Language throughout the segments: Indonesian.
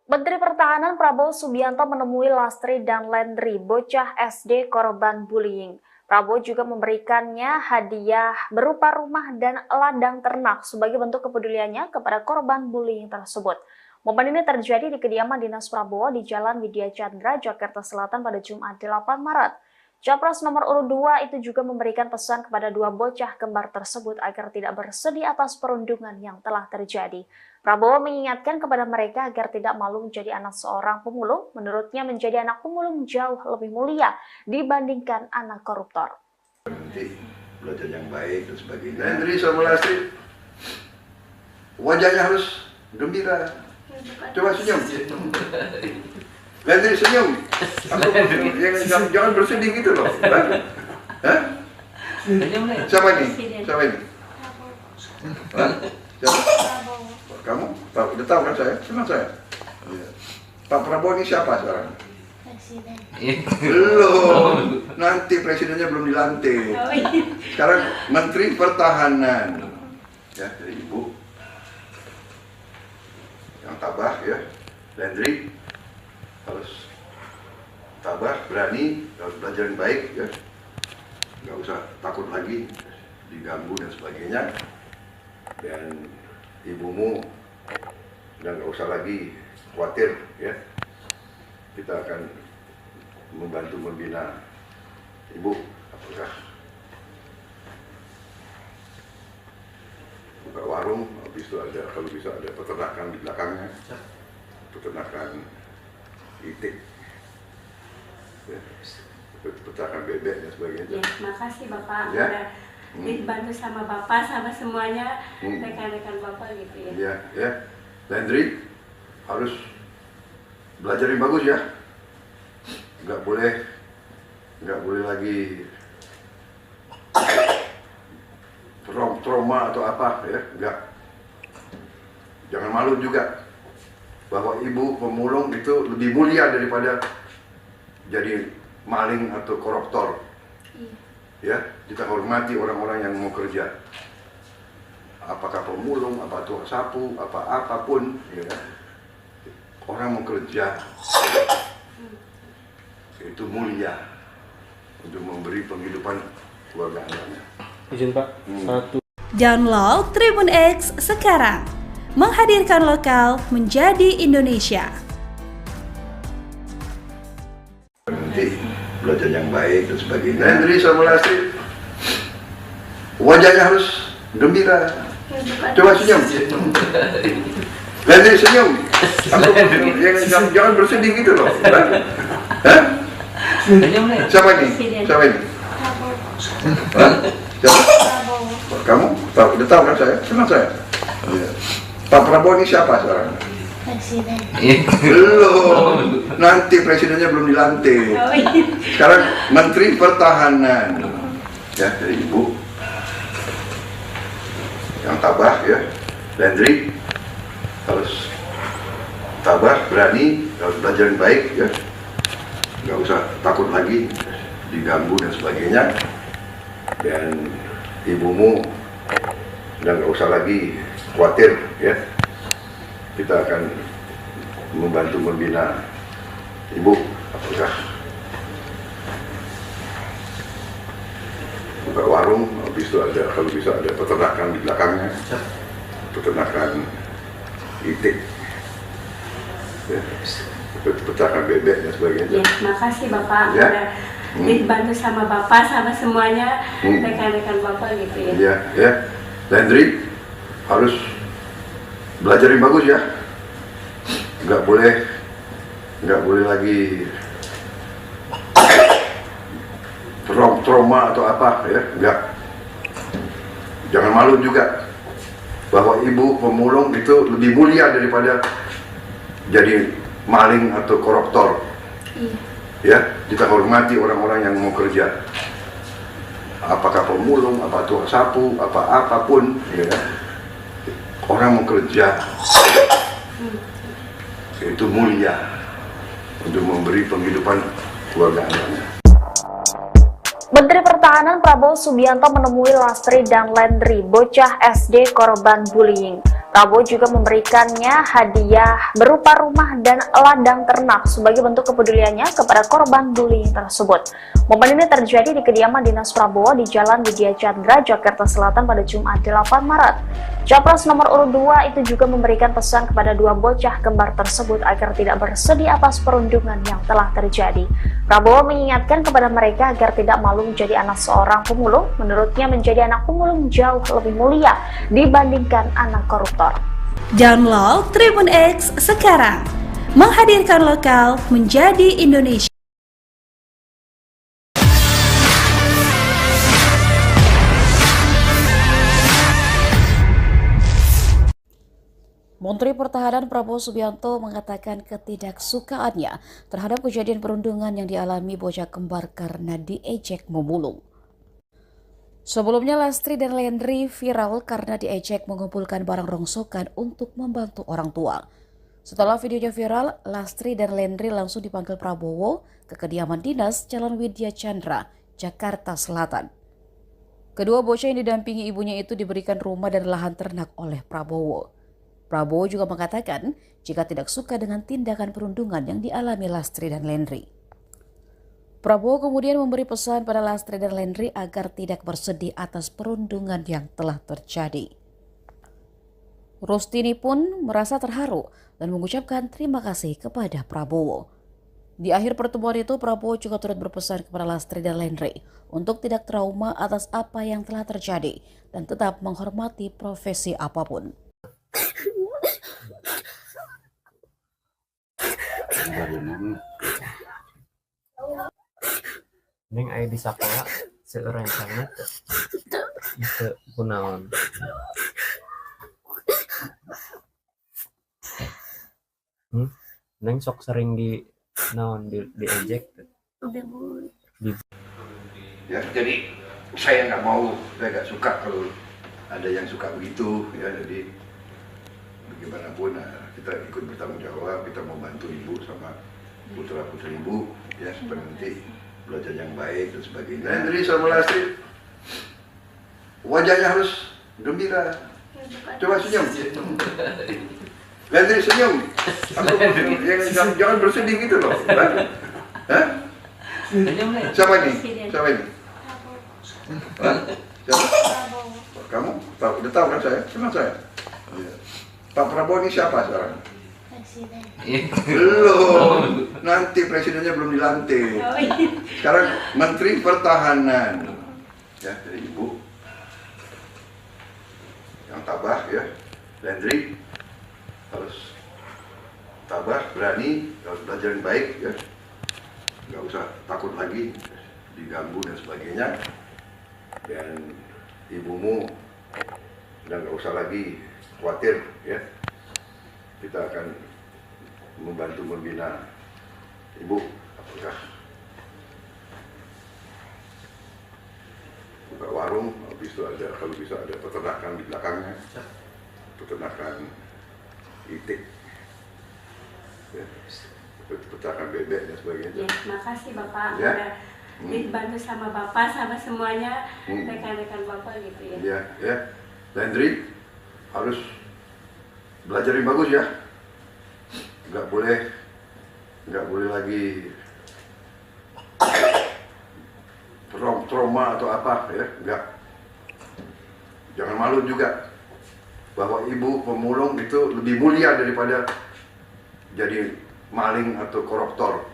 Menteri Pertahanan Prabowo Subianto menemui Lastri dan Lendri, bocah SD korban bullying. Prabowo juga memberikannya hadiah berupa rumah dan ladang ternak sebagai bentuk kepeduliannya kepada korban bullying tersebut. Momen ini terjadi di kediaman Dinas Prabowo di Jalan Widya Chandra, Jakarta Selatan pada Jumat 8 Maret. Capres nomor urut 2 itu juga memberikan pesan kepada dua bocah kembar tersebut agar tidak bersedih atas perundungan yang telah terjadi. Prabowo mengingatkan kepada mereka agar tidak malu menjadi anak seorang pemulung. Menurutnya menjadi anak pemulung jauh lebih mulia dibandingkan anak koruptor. Nanti belajar yang baik dan sebagainya. Lendri sama Lastri, wajahnya harus gembira. Coba senyum. Lendri senyum. Jangan bersedih gitu loh. Hah? Siapa ini? Siapa ini? Hah? Siapa? Kamu? Udah tahu kan saya? Kenal saya? Ya. Pak Prabowo ini siapa sekarang? Presiden. Belum. Nanti presidennya belum dilantik. Sekarang Menteri Pertahanan. Ya, dari Ibu. Yang tabah ya. Lendri harus tabah, berani, harus belajar yang baik ya. Nggak usah takut lagi diganggu dan sebagainya. Dan ibumu dan nggak usah lagi khawatir ya. Kita akan membantu membina ibu. Apakah buka warung, habis itu ada, kalau bisa ada peternakan di belakangnya, peternakan itik ya, peternakan bebek dan sebagainya. Ya, makasih Bapak Ya. udah dibantu sama Bapak sama semuanya rekan-rekan Bapak gitu ya. Ya, ya. Lendri harus belajar yang bagus ya. Nggak boleh lagi trauma atau apa ya. Nggak. Jangan malu juga bahwa ibu pemulung itu lebih mulia daripada jadi maling atau koruptor. Ya, kita hormati orang-orang yang mau kerja. Apakah pemulung, apa tukang sapu, apapun, ya. Orang mau kerja itu mulia untuk memberi penghidupan keluarga anaknya. Izin Pak, satu. Download Tribun X sekarang, menghadirkan lokal menjadi Indonesia. Nanti belajar yang baik dan sebagainya. Lendri sama Lastri, wajahnya harus gembira. Coba senyum. Lendri senyum. Jangan bersedih gitu loh. Hah? Siapa ini? Siapa ini? Hah? Siapa? Kamu? Udah tahu kan saya? Kenal saya? Ya. Pak Prabowo ini siapa sekarang? Presiden. Belum. Nanti presidennya belum dilantik. Sekarang Menteri Pertahanan. Ya, dari Ibu. Yang tabah ya. Lendri harus tabah, berani, harus belajar yang baik ya. Nggak usah takut lagi diganggu dan sebagainya. Dan ibumu dan nggak usah lagi khawatir ya. Kita akan membantu membina ibu. Apakah buka warung, habis itu ada, kalau bisa ada peternakan di belakangnya, peternakan itik ya, peternakan bebek dan sebagainya. Ya, makasih Bapak Ya. udah dibantu sama Bapak sama semuanya rekan-rekan Bapak gitu ya. Ya, ya. Lendri harus belajar yang bagus ya. Nggak boleh lagi trauma atau apa ya. Nggak. Jangan malu juga bahwa ibu pemulung itu lebih mulia daripada jadi maling atau koruptor. Ya, kita hormati orang-orang yang mau kerja. Apakah pemulung, apa tukang sapu, apapun, ya. Orang mau kerja itu mulia untuk memberi penghidupan keluarga anaknya. Menteri Pertahanan Prabowo Subianto menemui Lastri dan Lendri, bocah SD korban bullying. Prabowo juga memberikannya hadiah berupa rumah dan ladang ternak sebagai bentuk kepeduliannya kepada korban bullying tersebut. Momen ini terjadi di kediaman dinas Prabowo di Jalan Widya Chandra, Jakarta Selatan pada Jumat 8 Maret. Capres nomor urut 2 itu juga memberikan pesan kepada dua bocah kembar tersebut agar tidak bersedih atas perundungan yang telah terjadi. Prabowo mengingatkan kepada mereka agar tidak malu menjadi anak seorang pemulung. Menurutnya menjadi anak pemulung jauh lebih mulia dibandingkan anak koruptor. Download Tribun X sekarang, menghadirkan lokal menjadi Indonesia. Menteri Pertahanan Prabowo Subianto mengatakan ketidaksukaannya terhadap kejadian perundungan yang dialami bocah kembar karena diejek memulung. Sebelumnya Lastri dan Lendri viral karena diejek mengumpulkan barang rongsokan untuk membantu orang tua. Setelah videonya viral, Lastri dan Lendri langsung dipanggil Prabowo ke kediaman dinas Jalan Widya Chandra, Jakarta Selatan. Kedua bocah yang didampingi ibunya itu diberikan rumah dan lahan ternak oleh Prabowo. Prabowo juga mengatakan jika tidak suka dengan tindakan perundungan yang dialami Lastri dan Lendri. Prabowo kemudian memberi pesan pada Lastri dan Lendri agar tidak bersedih atas perundungan yang telah terjadi. Rustini pun merasa terharu dan mengucapkan terima kasih kepada Prabowo. Di akhir pertemuan itu, Prabowo juga turut berpesan kepada Lastri dan Lendri untuk tidak trauma atas apa yang telah terjadi dan tetap menghormati profesi apapun. Neng aya di sakola seorang sangat itu kunaon. Neng sok sering di naon diejek. Ya, jadi saya nggak suka kalau ada yang suka begitu ya. Jadi bagaimanapun kita ikut bertanggung jawab, kita mau bantu ibu sama putra putri ibu ya, supaya nanti belajar yang baik dan sebagainya. Lendri sama Lastri wajahnya harus gembira, coba senyum. Lendri senyum, jangan bersedih gitu loh. Hah? Siapa ini? Siapa ini? Hah? Siapa? Kamu tahu? Udah tahu kan saya? Kenal saya? Ya. Pak Prabowo ini siapa sekarang? Presiden. Belum. Nanti presidennya belum dilantik. Sekarang Menteri Pertahanan. Ya, dari ibu yang tabah ya. Lendri harus tabah, berani, harus belajar yang baik ya. Nggak usah takut lagi diganggu dan sebagainya. Dan ibumu udah nggak usah lagi khawatir ya, kita akan membantu membina ibu. Apakah buka warung, habis itu ada, kalau bisa ada peternakan di belakangnya, peternakan itik ya, peternakan bebek dan sebagainya. Ya, makasih Bapak Ya. udah dibantu sama Bapak sama semuanya rekan-rekan Bapak gitu ya. Ya, ya. Lendri harus belajar yang bagus ya, nggak boleh lagi trauma atau apa ya, nggak. Jangan malu juga bahwa ibu pemulung itu lebih mulia daripada jadi maling atau koruptor.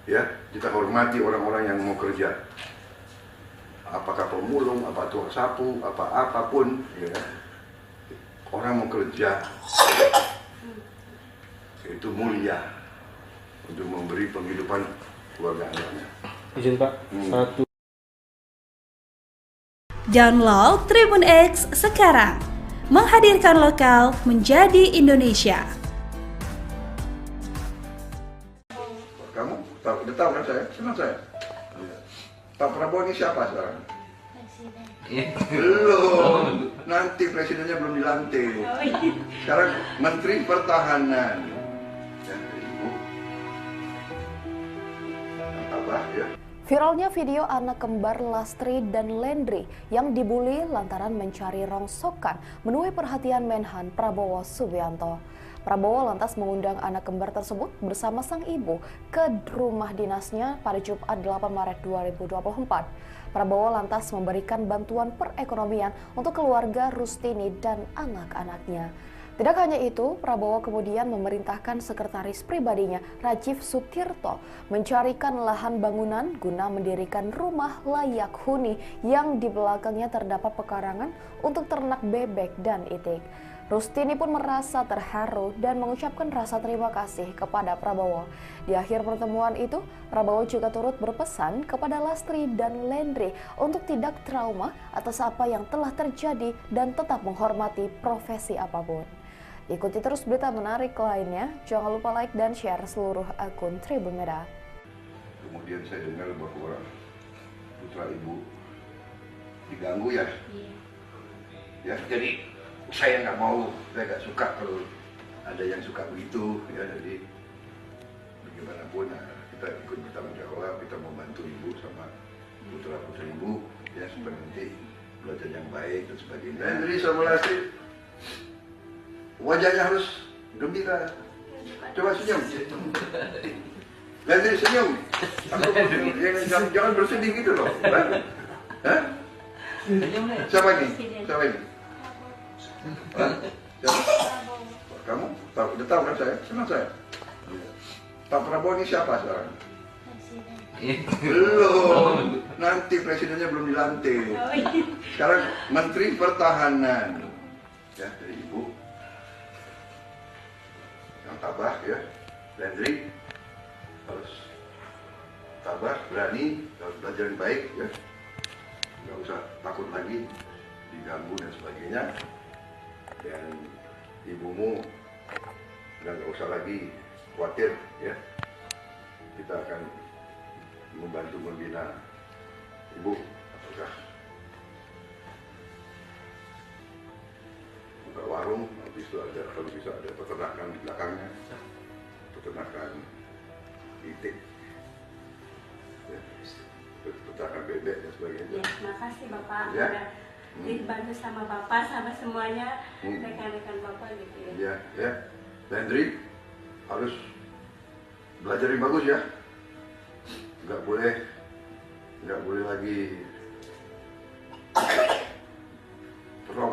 Ya, kita hormati orang-orang yang mau kerja, apakah pemulung, apa tukang sapu, apapun ya. Orang mau kerja itu mulia untuk memberi penghidupan keluarganya. Izin Pak, satu. Download Tribun X sekarang, menghadirkan lokal menjadi Indonesia. Kamu udah tahu kan saya? Kenal saya? Pak Prabowo ini siapa sekarang? Belum. Nanti presidennya belum dilantik. Sekarang Menteri Pertahanan. Ya, ibu yang tabah ya. Viralnya video anak kembar Lastri dan Lendri yang dibully lantaran mencari rongsokan menuai perhatian Menhan Prabowo Subianto. Prabowo lantas mengundang anak kembar tersebut bersama sang ibu ke rumah dinasnya pada Jumat 8 Maret 2024. Prabowo lantas memberikan bantuan perekonomian untuk keluarga Rustini dan anak-anaknya. Tidak hanya itu, Prabowo kemudian memerintahkan sekretaris pribadinya, Rajiv Sutirto, mencarikan lahan bangunan guna mendirikan rumah layak huni yang di belakangnya terdapat pekarangan untuk ternak bebek dan itik. Rustini pun merasa terharu dan mengucapkan rasa terima kasih kepada Prabowo. Di akhir pertemuan itu, Prabowo juga turut berpesan kepada Lastri dan Lendri untuk tidak trauma atas apa yang telah terjadi dan tetap menghormati profesi apapun. Ikuti terus berita menarik lainnya, jangan lupa like dan share seluruh akun Tribun Merah. Kemudian saya dengar bahwa putra ibu diganggu ya. Ya, jadi saya nggak mau, saya nggak suka kalau ada yang suka begitu ya. Jadi bagaimanapun kita ikut bertanggung jawab, kita membantu ibu sama putra putri ibu ya supaya nanti belajar yang baik dan sebagainya. Dan jadi sama Lastri, wajahnya harus gembira. Coba senyum. Lastri senyum. Jangan bersedih gitu loh. Hah? Siapa ini? Siapa ini? Hah? Kamu tahu? Udah tahu kan saya? Senang saya. Pak Prabowo ini siapa sekarang? Belum. Nanti presidennya belum dilantik. Sekarang Menteri Pertahanan. Ya, dari ibu. Yang tabah ya. Lendri harus tabah, berani, harus belajar yang baik ya. Nggak usah takut lagi diganggu dan sebagainya. Dan ibumu nggak usah lagi khawatir ya. Kita akan membantu membina ibu apakah buka warung, habis itu ada kalau bisa ada peternakan di belakangnya, peternakan itik ya, peternakan bebek dan sebagainya. Ya, makasih Bapak Ya. udah dibantu sama Bapak sama semuanya rekan-rekan Bapak gitu ya. Ya, ya. Lendri harus belajar yang bagus ya. Nggak boleh lagi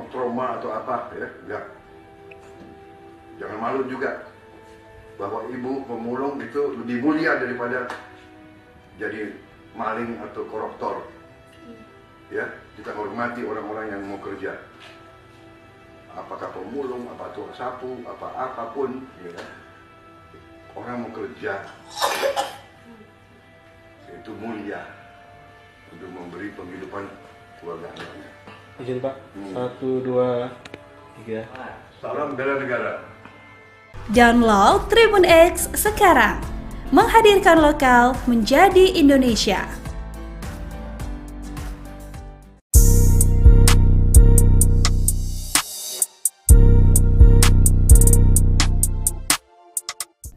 trauma atau apa ya. Nggak. Jangan malu juga bahwa ibu pemulung itu lebih mulia daripada jadi maling atau koruptor. Ya, kita hormati orang-orang yang mau kerja. Apakah pemulung, apa tukang sapu, apapun, ya. Orang mau kerja itu mulia untuk memberi penghidupan keluarga anaknya. Izin Pak, 1, 2, 3. Salam bela negara. Download Tribun X sekarang, menghadirkan lokal menjadi Indonesia.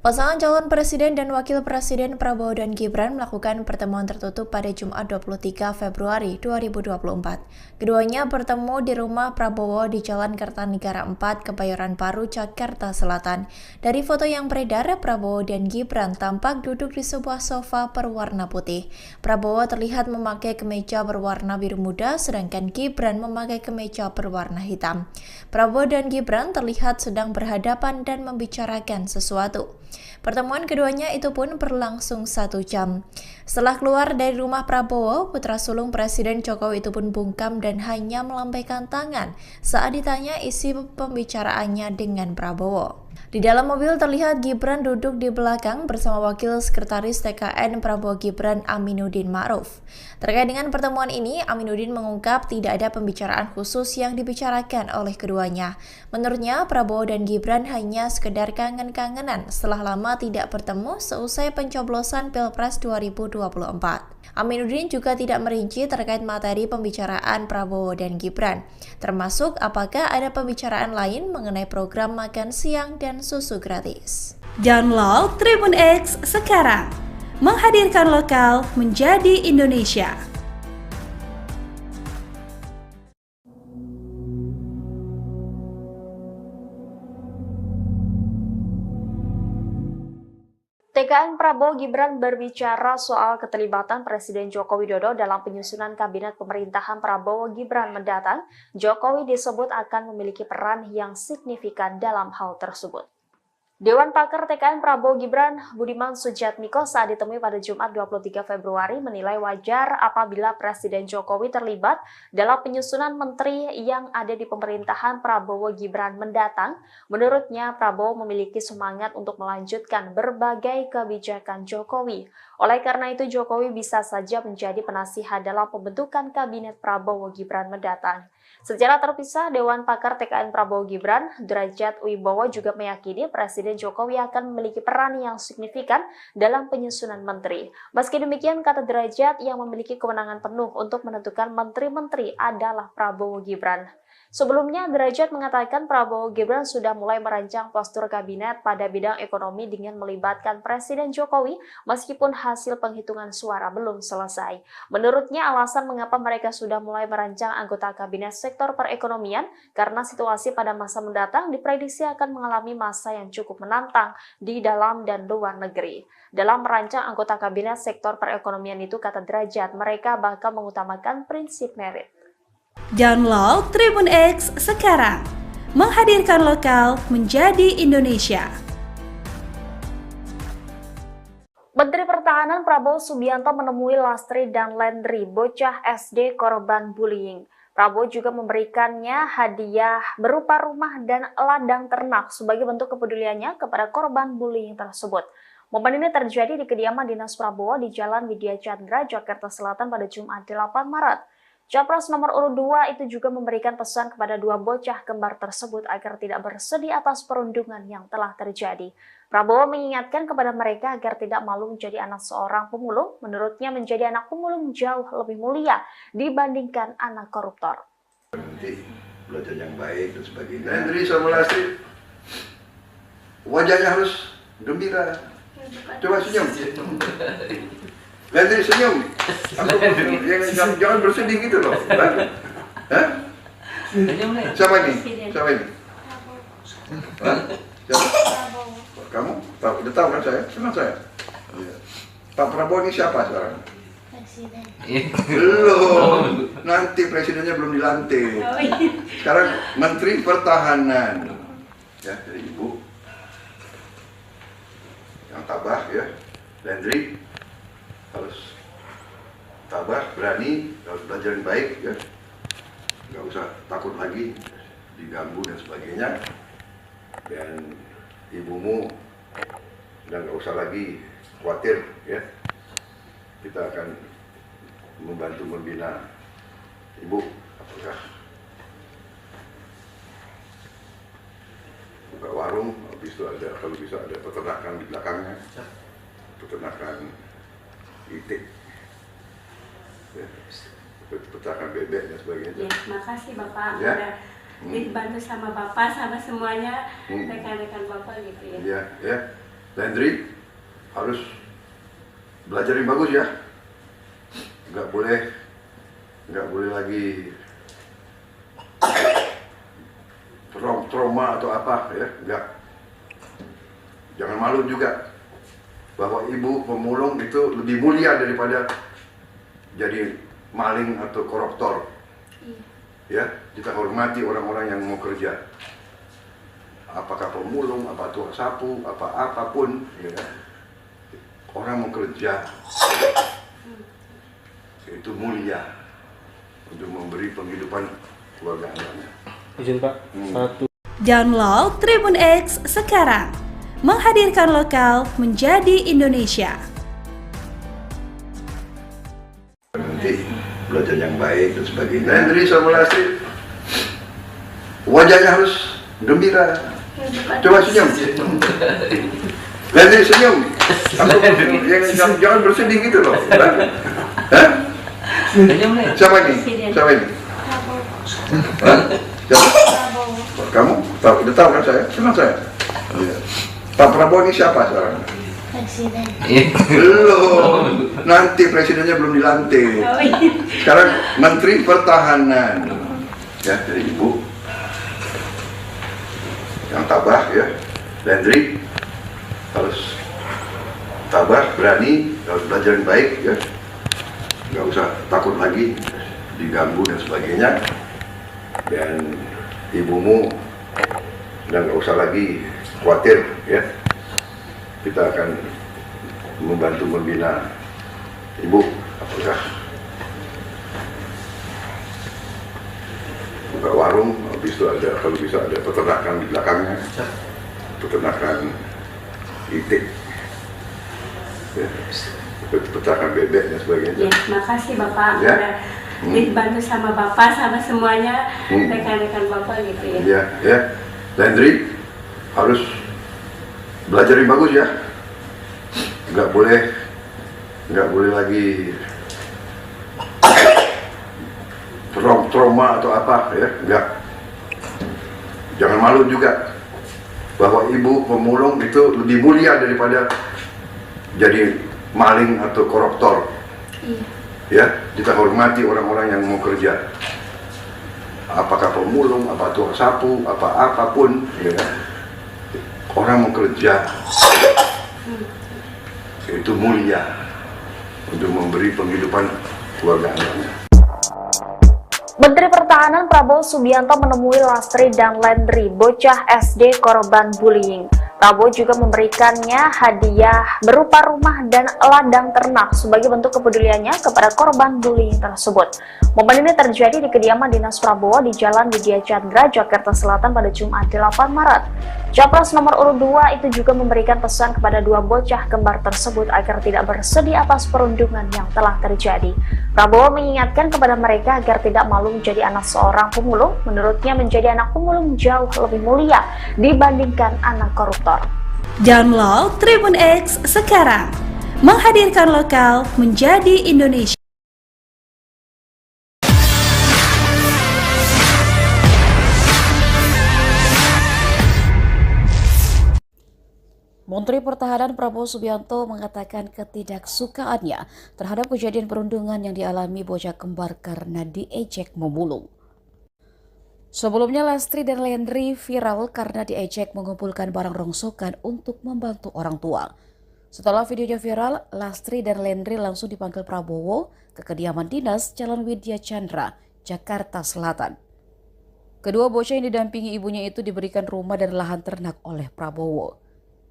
Pasangan calon presiden dan wakil presiden Prabowo dan Gibran melakukan pertemuan tertutup pada Jumat 23 Februari 2024. Keduanya bertemu di rumah Prabowo di Jalan Kertanegara 4, Kebayoran Baru, Jakarta Selatan. Dari foto yang beredar, Prabowo dan Gibran tampak duduk di sebuah sofa berwarna putih. Prabowo terlihat memakai kemeja berwarna biru muda, sedangkan Gibran memakai kemeja berwarna hitam. Prabowo dan Gibran terlihat sedang berhadapan dan membicarakan sesuatu. Pertemuan keduanya itu pun berlangsung 1 jam. Setelah keluar dari rumah Prabowo, putra sulung Presiden Jokowi itu pun bungkam dan hanya melambaikan tangan saat ditanya isi pembicaraannya dengan Prabowo. Di dalam mobil terlihat Gibran duduk di belakang bersama Wakil Sekretaris TKN Prabowo Gibran Aminuddin Ma'ruf. Terkait dengan pertemuan ini, Aminuddin mengungkap tidak ada pembicaraan khusus yang dibicarakan oleh keduanya. Menurutnya, Prabowo dan Gibran hanya sekedar kangen-kangenan setelah lama tidak bertemu seusai pencoblosan Pilpres 2024. Aminuddin juga tidak merinci terkait materi pembicaraan Prabowo dan Gibran, termasuk apakah ada pembicaraan lain mengenai program makan siang dan susu gratis. Download Tribun X sekarang, menghadirkan lokal menjadi Indonesia. TKN Prabowo Gibran berbicara soal keterlibatan Presiden Joko Widodo dalam penyusunan kabinet pemerintahan Prabowo Gibran mendatang. Jokowi disebut akan memiliki peran yang signifikan dalam hal tersebut. Dewan Pakar TKN Prabowo Gibran, Budiman Sujatmiko, saat ditemui pada Jumat 23 Februari menilai wajar apabila Presiden Jokowi terlibat dalam penyusunan menteri yang ada di pemerintahan Prabowo Gibran mendatang. Menurutnya, Prabowo memiliki semangat untuk melanjutkan berbagai kebijakan Jokowi. Oleh karena itu, Jokowi bisa saja menjadi penasihat dalam pembentukan kabinet Prabowo Gibran mendatang. Secara terpisah, Dewan Pakar TKN Prabowo Gibran, Derajat Wibowo, juga meyakini Presiden Jokowi akan memiliki peran yang signifikan dalam penyusunan menteri. Meski demikian, kata Derajat, yang memiliki kewenangan penuh untuk menentukan menteri-menteri adalah Prabowo Gibran. Sebelumnya, Derajat mengatakan Prabowo Gibran sudah mulai merancang postur kabinet pada bidang ekonomi dengan melibatkan Presiden Jokowi meskipun hasil penghitungan suara belum selesai. Menurutnya, alasan mengapa mereka sudah mulai merancang anggota kabinet sektor perekonomian karena situasi pada masa mendatang diprediksi akan mengalami masa yang cukup menantang di dalam dan luar negeri. Dalam merancang anggota kabinet sektor perekonomian itu, kata Derajat, mereka bakal mengutamakan prinsip merit. Download Tribun X sekarang, menghadirkan lokal menjadi Indonesia. Menteri Pertahanan Prabowo Subianto menemui Lastri dan Lendri, bocah SD korban bullying. Prabowo juga memberikannya hadiah berupa rumah dan ladang ternak sebagai bentuk kepeduliannya kepada korban bullying tersebut. Momen ini terjadi di kediaman Dinas Prabowo di Jalan Widya Chandra, Jakarta Selatan pada Jumat 8 Maret. Capres nomor urut 2 itu juga memberikan pesan kepada dua bocah kembar tersebut agar tidak bersedih atas perundungan yang telah terjadi. Prabowo mengingatkan kepada mereka agar tidak malu menjadi anak seorang pemulung. Menurutnya menjadi anak pemulung jauh lebih mulia dibandingkan anak koruptor. Nanti belajar yang baik dan sebagainya. Lendri sama Lastri, wajahnya harus gembira. Coba senyum. Lendri senyum. Jangan bersedih gitu loh. Hah? Siapa ini? Siapa ini? Hah? Siapa? Kamu? Udah tahu kan saya? Kenal saya? Iya. Pak Prabowo ini siapa sekarang? Presiden. Belum. Nanti presidennya belum dilantik. Sekarang Menteri Pertahanan. Ya, dari Ibu. Yang tabah ya. Lendri harus tabah, berani, harus belajar yang baik ya. Nggak usah takut lagi diganggu dan sebagainya. Dan ibumu dan nggak usah lagi khawatir ya. Kita akan membantu membina ibu. Apakah buka warung, habis itu ada, kalau bisa ada peternakan di belakangnya, peternakan itik, ya, peternakan bebek dan sebagainya. Ya, makasih Bapak. Ya. Dibantu sama Bapak, sama semuanya rekan-rekan Bapak gitu ya. Iya, ya. Lendri harus belajar yang bagus ya. Nggak boleh lagi trauma atau apa ya. Nggak. Jangan malu juga bahwa ibu pemulung itu lebih mulia daripada jadi maling atau koruptor. Ya, kita hormati orang-orang yang mau kerja. Apakah pemulung, apa tukang sapu, apapun, ya. Orang mau kerja itu mulia untuk memberi penghidupan keluarga anaknya. Izin Pak, satu. Download Tribun X sekarang, menghadirkan lokal menjadi Indonesia. Nanti belajar yang baik dan sebagainya. Lendri sama Lastri, wajahnya harus gembira. Coba senyum. Lendri senyum. Jangan bersedih gitu loh. Hah? Siapa ini? Siapa ini? Hah? Siapa? Kamu? Udah tahu kan saya? Kenal saya? Iya. Pak Prabowo ini siapa sekarang? Presiden. Belum, nanti presidennya belum dilantik. Sekarang Menteri Pertahanan, ya dari Ibu yang tabah ya, Landry harus tabah, berani, harus belajar yang baik ya, nggak usah takut lagi diganggu dan sebagainya, dan ibumu dan nggak usah lagi khawatir ya, kita akan membantu membina ibu. Apakah buka warung, habis itu ada, kalau bisa ada peternakan di belakangnya, peternakan itik ya, peternakan bebek dan sebagainya. Ya, makasih Bapak Ya. udah dibantu sama Bapak sama semuanya rekan-rekan Bapak gitu ya. Ya, ya. Landry harus belajar yang bagus ya. Nggak boleh lagi trauma atau apa ya. Nggak. Jangan malu juga bahwa ibu pemulung itu lebih mulia daripada jadi maling atau koruptor. Iya. Ya, kita hormati orang-orang yang mau kerja. Apakah pemulung, apa tukang sapu, apapun, ya. Orang mau kerja itu mulia untuk memberi penghidupan keluarga anaknya. Menteri Pertahanan Prabowo Subianto menemui Lastri dan Landry, bocah SD korban bullying. Prabowo juga memberikannya hadiah berupa rumah dan ladang ternak sebagai bentuk kepeduliannya kepada korban bullying tersebut. Momen ini terjadi di kediaman Dinas Prabowo di Jalan Widya Chandra, Jakarta Selatan pada Jumat 8 Maret. Capres nomor urut 2 itu juga memberikan pesan kepada dua bocah kembar tersebut agar tidak bersedih atas perundungan yang telah terjadi. Prabowo mengingatkan kepada mereka agar tidak malu menjadi anak seorang pemulung. Menurutnya menjadi anak pemulung jauh lebih mulia dibandingkan anak koruptor. Download Tribun X sekarang, menghadirkan lokal menjadi Indonesia. Menteri Pertahanan Prabowo Subianto mengatakan ketidaksukaannya terhadap kejadian perundungan yang dialami bocah kembar karena diejek memulung. Sebelumnya Lastri dan Landry viral karena diejek mengumpulkan barang rongsokan untuk membantu orang tua. Setelah videonya viral, Lastri dan Landry langsung dipanggil Prabowo ke kediaman dinas Jalan Widya Chandra, Jakarta Selatan. Kedua bocah yang didampingi ibunya itu diberikan rumah dan lahan ternak oleh Prabowo.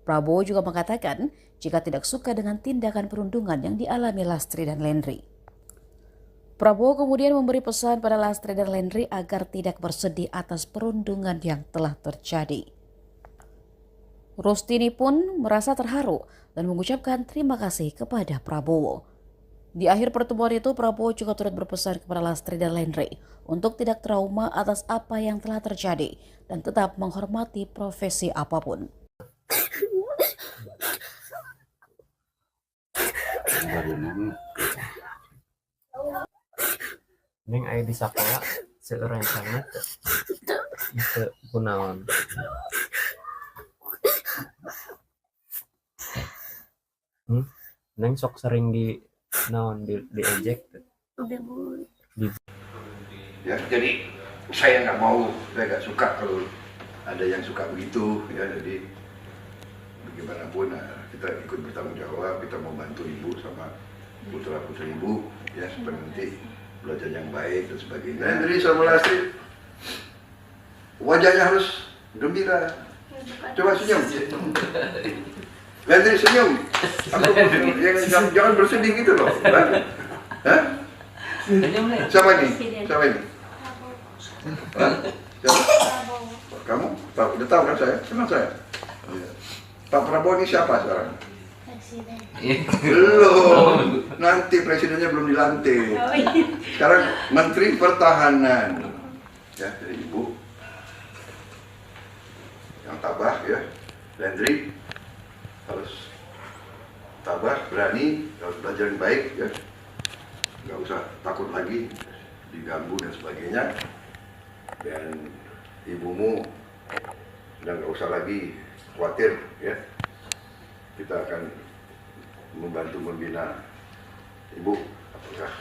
Prabowo juga mengatakan jika tidak suka dengan tindakan perundungan yang dialami Lastri dan Landry. Prabowo kemudian memberi pesan pada Lastri dan Landry agar tidak bersedih atas perundungan yang telah terjadi. Rustini pun merasa terharu dan mengucapkan terima kasih kepada Prabowo. Di akhir pertemuan itu, Prabowo juga turut berpesan kepada Lastri dan Landry untuk tidak trauma atas apa yang telah terjadi dan tetap menghormati profesi apapun. Neng aya di sakola seorang sangat itu kunaon. Neng sok sering di naon diejek. Ya, jadi saya nggak suka kalau ada yang suka begitu ya. Jadi bagaimanapun kita ikut bertanggung jawab, kita mau bantu ibu sama putra putri ibu ya, supaya nanti belajar yang baik dan sebagainya. Landry sama Lastri wajahnya harus gembira, coba senyum. Landry senyum, jangan bersedih gitu loh. Hah? Siapa ini? Siapa ini? Hah? Siapa? Kamu tahu? Udah tahu kan saya? Kenal saya? Pak Prabowo ini siapa sekarang? Presiden. Belum, nanti presidennya belum dilantik. Sekarang Menteri Pertahanan, ya dari Ibu yang tabah ya, Landry harus tabah, berani, harus belajar yang baik ya, nggak usah takut lagi diganggu dan sebagainya, dan ibumu dan nggak usah lagi khawatir ya, kita akan membantu membina ibu, apakah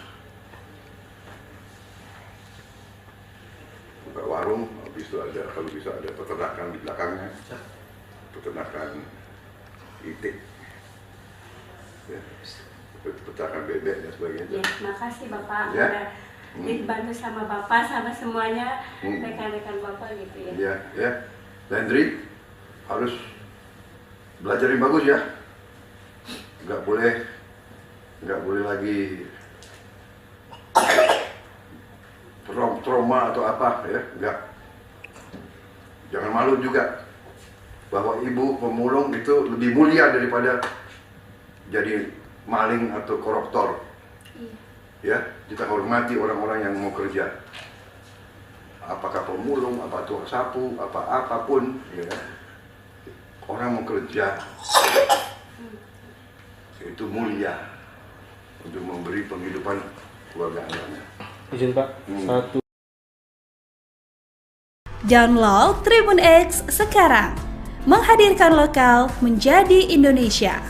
buka warung, habis itu ada, kalau bisa ada peternakan di belakangnya, peternakan itik, ya, peternakan bebek dan sebagainya. Ya, makasih Bapak Ya. udah dibantu sama Bapak sama semuanya rekan-rekan Bapak gitu ya. Ya, ya. Landry harus belajar yang bagus ya. Nggak boleh lagi trauma atau apa ya, nggak. Jangan malu juga bahwa ibu pemulung itu lebih mulia daripada jadi maling atau koruptor. Ya, kita hormati orang-orang yang mau kerja. Apakah pemulung, apa tukang sapu, apapun, ya. Orang mau kerja itu mulia untuk memberi penghidupan keluarga Anda. Izin Pak, satu. Download Tribun X sekarang, menghadirkan lokal menjadi Indonesia.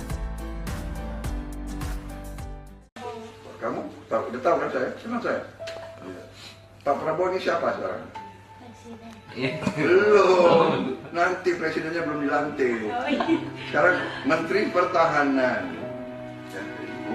Kamu udah tahu kan saya? Senang saya. Pak Prabowo ini siapa sekarang? Belum. Nanti presidennya belum dilantik. Sekarang Menteri Pertahanan. Ya, Ibu.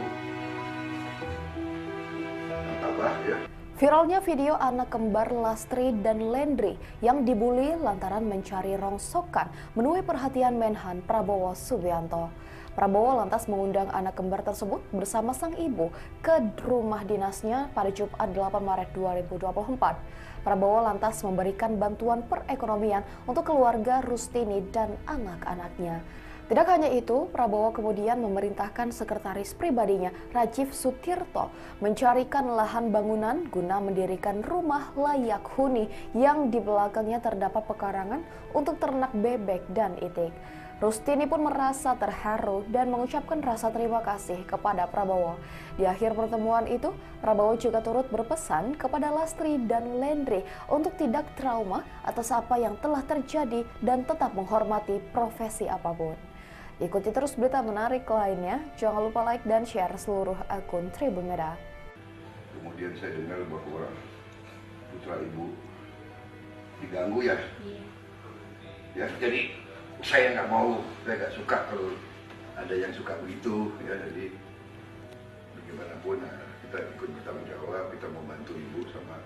Yang tabah ya. Viralnya video anak kembar Lastri dan Lendri yang dibully lantaran mencari rongsokan menuai perhatian Menhan Prabowo Subianto. Prabowo lantas mengundang anak kembar tersebut bersama sang ibu ke rumah dinasnya pada Jumat 8 Maret 2024. Prabowo lantas memberikan bantuan perekonomian untuk keluarga Rustini dan anak-anaknya. Tidak hanya itu, Prabowo kemudian memerintahkan sekretaris pribadinya, Rajiv Sutirto, mencarikan lahan bangunan guna mendirikan rumah layak huni yang di belakangnya terdapat pekarangan untuk ternak bebek dan itik. Rustini pun merasa terharu dan mengucapkan rasa terima kasih kepada Prabowo. Di akhir pertemuan itu, Prabowo juga turut berpesan kepada Lastri dan Lendri untuk tidak trauma atas apa yang telah terjadi dan tetap menghormati profesi apapun. Ikuti terus berita menarik lainnya, jangan lupa like dan share seluruh akun Tribun Media. Kemudian saya dengar bahwa putra ibu diganggu ya. Ya, jadi saya nggak mau, saya nggak suka kalau ada yang suka begitu ya. Jadi bagaimanapun kita ikut bertanggung jawab, kita membantu ibu sama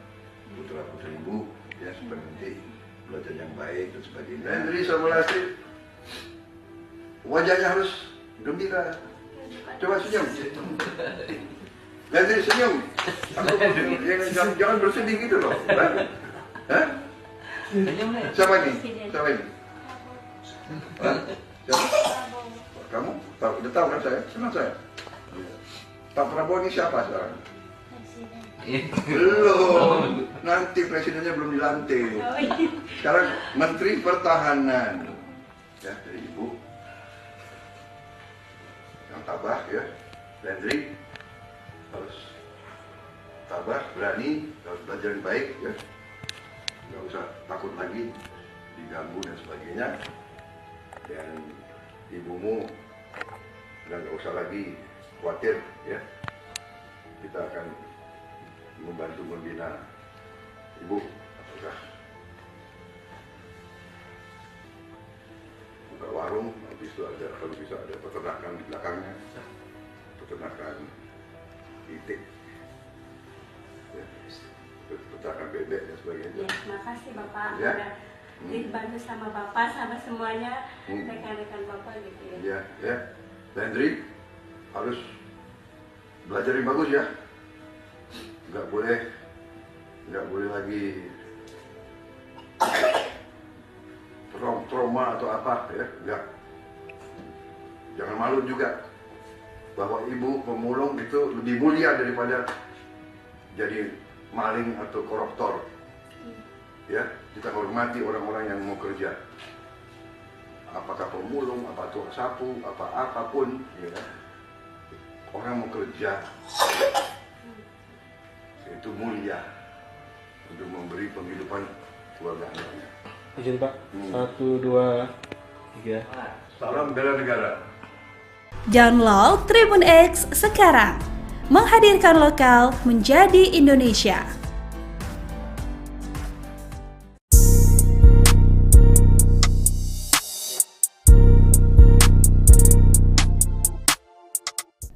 putra putri ibu ya, supaya nanti belajar yang baik dan sebagainya. Lendri sama Lastri wajahnya harus gembira. Coba senyum. Lendri senyum. Jangan bersedih gitu loh. Hah? Siapa ini? Siapa ini? Kamu udah tahu kan saya? Senang saya. Pak Prabowo ini siapa sekarang? Belum. Nanti presidennya belum dilantik. Sekarang Menteri Pertahanan. Ya, dari ibu. Yang tabah ya. Lendri harus tabah, berani, harus belajar yang baik ya. Nggak usah takut lagi diganggu dan sebagainya. Dan ibumu nggak usah lagi khawatir ya, kita akan membantu membina ibu, apakah buka warung, habis itu ada, kalau bisa ada peternakan di belakangnya, peternakan itik, ya, peternakan bebek dan sebagainya. Ya, makasih Bapak Ya. udah dibantu sama Bapak sama semuanya rekan-rekan Bapak gitu ya. Ya, ya. Landry harus belajar yang bagus ya. Nggak boleh lagi trauma atau apa ya. Nggak. Jangan malu juga bahwa ibu pemulung itu lebih mulia daripada jadi maling atau koruptor. Ya, kita hormati orang-orang yang mau kerja. Apakah pemulung, apa tukang sapu, apapun, ya. Orang mau kerja itu mulia untuk memberi penghidupan keluarga Anda. Izin Pak, 1, 2, 3. Salam bela negara. Download Tribun X sekarang, menghadirkan lokal menjadi Indonesia.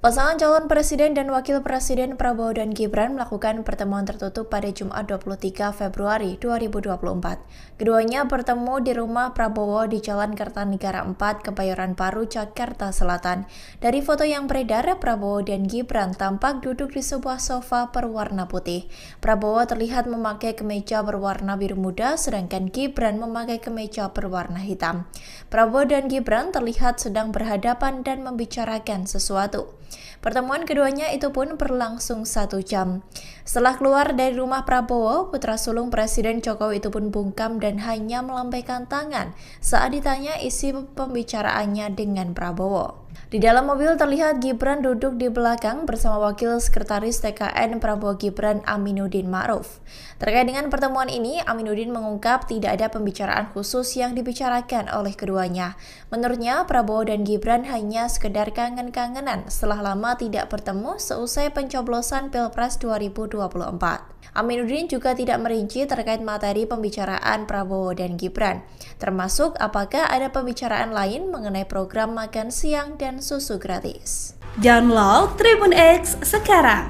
Pasangan calon presiden dan wakil presiden Prabowo dan Gibran melakukan pertemuan tertutup pada Jumat 23 Februari 2024. Keduanya bertemu di rumah Prabowo di Jalan Kertanegara 4, Kebayoran Baru, Jakarta Selatan. Dari foto yang beredar, Prabowo dan Gibran tampak duduk di sebuah sofa berwarna putih. Prabowo terlihat memakai kemeja berwarna biru muda, sedangkan Gibran memakai kemeja berwarna hitam. Prabowo dan Gibran terlihat sedang berhadapan dan membicarakan sesuatu. Pertemuan keduanya itu pun berlangsung 1 jam. Setelah keluar dari rumah Prabowo, putra sulung Presiden Jokowi itu pun bungkam dan hanya melambaikan tangan saat ditanya isi pembicaraannya dengan Prabowo. Di dalam mobil terlihat Gibran duduk di belakang bersama Wakil Sekretaris TKN Prabowo Gibran Aminuddin Ma'ruf. Terkait dengan pertemuan ini, Aminuddin mengungkap tidak ada pembicaraan khusus yang dibicarakan oleh keduanya. Menurutnya, Prabowo dan Gibran hanya sekedar kangen-kangenan setelah lama tidak bertemu seusai pencoblosan Pilpres 2024. Aminuddin juga tidak merinci terkait materi pembicaraan Prabowo dan Gibran, termasuk apakah ada pembicaraan lain mengenai program makan siang dan susu gratis. Download Tribun X sekarang,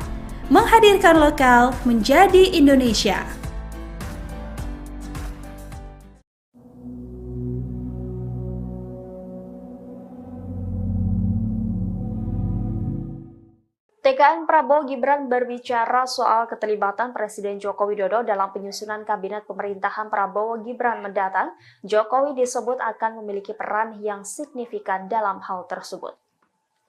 menghadirkan lokal menjadi Indonesia. TKN Prabowo Gibran berbicara soal keterlibatan Presiden Joko Widodo dalam penyusunan kabinet pemerintahan Prabowo Gibran mendatang. Jokowi disebut akan memiliki peran yang signifikan dalam hal tersebut.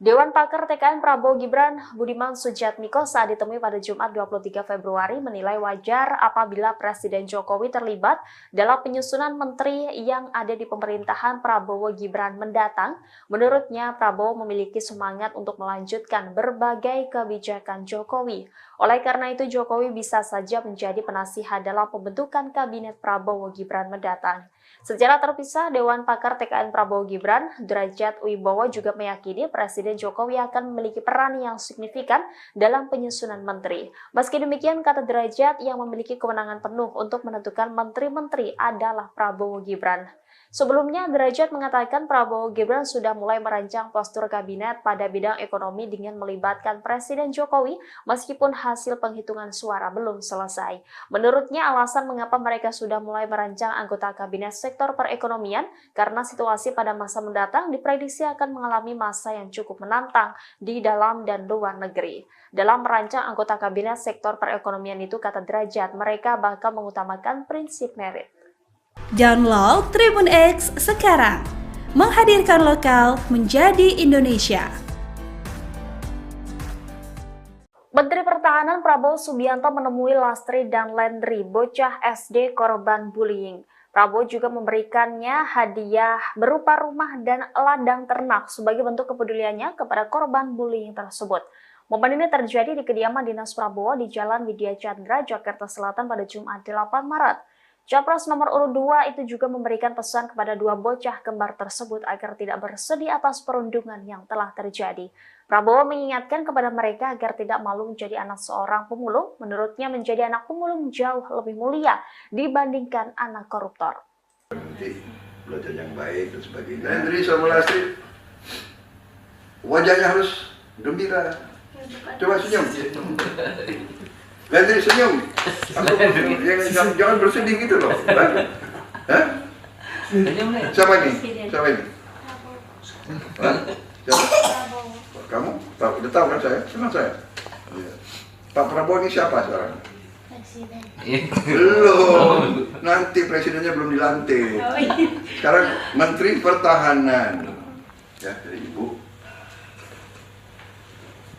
Dewan Pakar TKN Prabowo Gibran Budiman Sujatmiko saat ditemui pada Jumat 23 Februari menilai wajar apabila Presiden Jokowi terlibat dalam penyusunan menteri yang ada di pemerintahan Prabowo Gibran mendatang. Menurutnya, Prabowo memiliki semangat untuk melanjutkan berbagai kebijakan Jokowi. Oleh karena itu, Jokowi bisa saja menjadi penasihat dalam pembentukan kabinet Prabowo Gibran mendatang. Secara terpisah, Dewan Pakar TKN Prabowo Gibran, Derajat Wibowo juga meyakini Presiden Jokowi akan memiliki peran yang signifikan dalam penyusunan menteri. Meski demikian, kata Derajat, yang memiliki kewenangan penuh untuk menentukan menteri-menteri adalah Prabowo Gibran. Sebelumnya, Derajat mengatakan Prabowo Gibran sudah mulai merancang postur kabinet pada bidang ekonomi dengan melibatkan Presiden Jokowi meskipun hasil penghitungan suara belum selesai. Menurutnya, alasan mengapa mereka sudah mulai merancang anggota kabinet sektor perekonomian karena situasi pada masa mendatang diprediksi akan mengalami masa yang cukup menantang di dalam dan luar negeri. Dalam merancang anggota kabinet sektor perekonomian itu, kata Derajat, mereka bakal mengutamakan prinsip merit. Download Tribun X sekarang, menghadirkan lokal menjadi Indonesia. Menteri Pertahanan Prabowo Subianto menemui Lastri dan Lendri, bocah SD korban bullying. Prabowo juga memberikannya hadiah berupa rumah dan ladang ternak sebagai bentuk kepeduliannya kepada korban bullying tersebut. Momen ini terjadi di kediaman Dinas Prabowo di Jalan Widya Chandra, Jakarta Selatan pada Jumat 8 Maret. Capres nomor urut 2 itu juga memberikan pesan kepada dua bocah kembar tersebut agar tidak bersedih atas perundungan yang telah terjadi. Prabowo mengingatkan kepada mereka agar tidak malu menjadi anak seorang pemulung. Menurutnya menjadi anak pemulung jauh lebih mulia dibandingkan anak koruptor. Nanti belajar yang baik dan sebagainya. Lendri sama Lastri, wajahnya harus gembira. Coba senyum. Lendri senyum. Jangan bersedih gitu loh. Hah? Siapa ini? Siapa ini? Hah? Siapa? Kamu? Tahu? Udah tahu kan saya? Kenal saya? Ya. Pak Prabowo ini siapa sekarang? Presiden. Belum. Nanti presidennya belum dilantik. Sekarang Menteri Pertahanan. Ya, dari Ibu.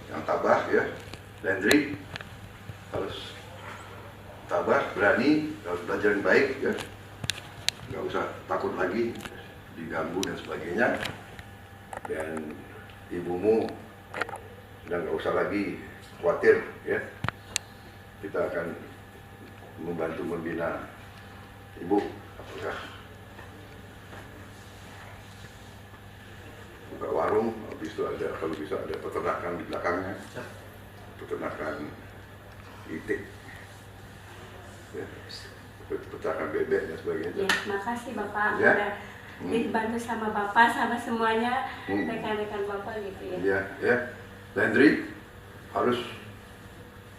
Yang tabah ya. Lendri harus tabah, berani, harus belajar yang baik ya, nggak usah takut lagi diganggu dan sebagainya. Dan ibumu udah nggak usah lagi khawatir ya, kita akan membantu membina ibu. Apakah buka warung warung, habis itu ada kalau bisa ada peternakan di belakangnya, peternakan itik, ya, peternakan bebek dan sebagainya. Ya, makasih Bapak Ya. udah dibantu sama Bapak sama semuanya rekan-rekan Bapak gitu ya. Ya, ya. Landry harus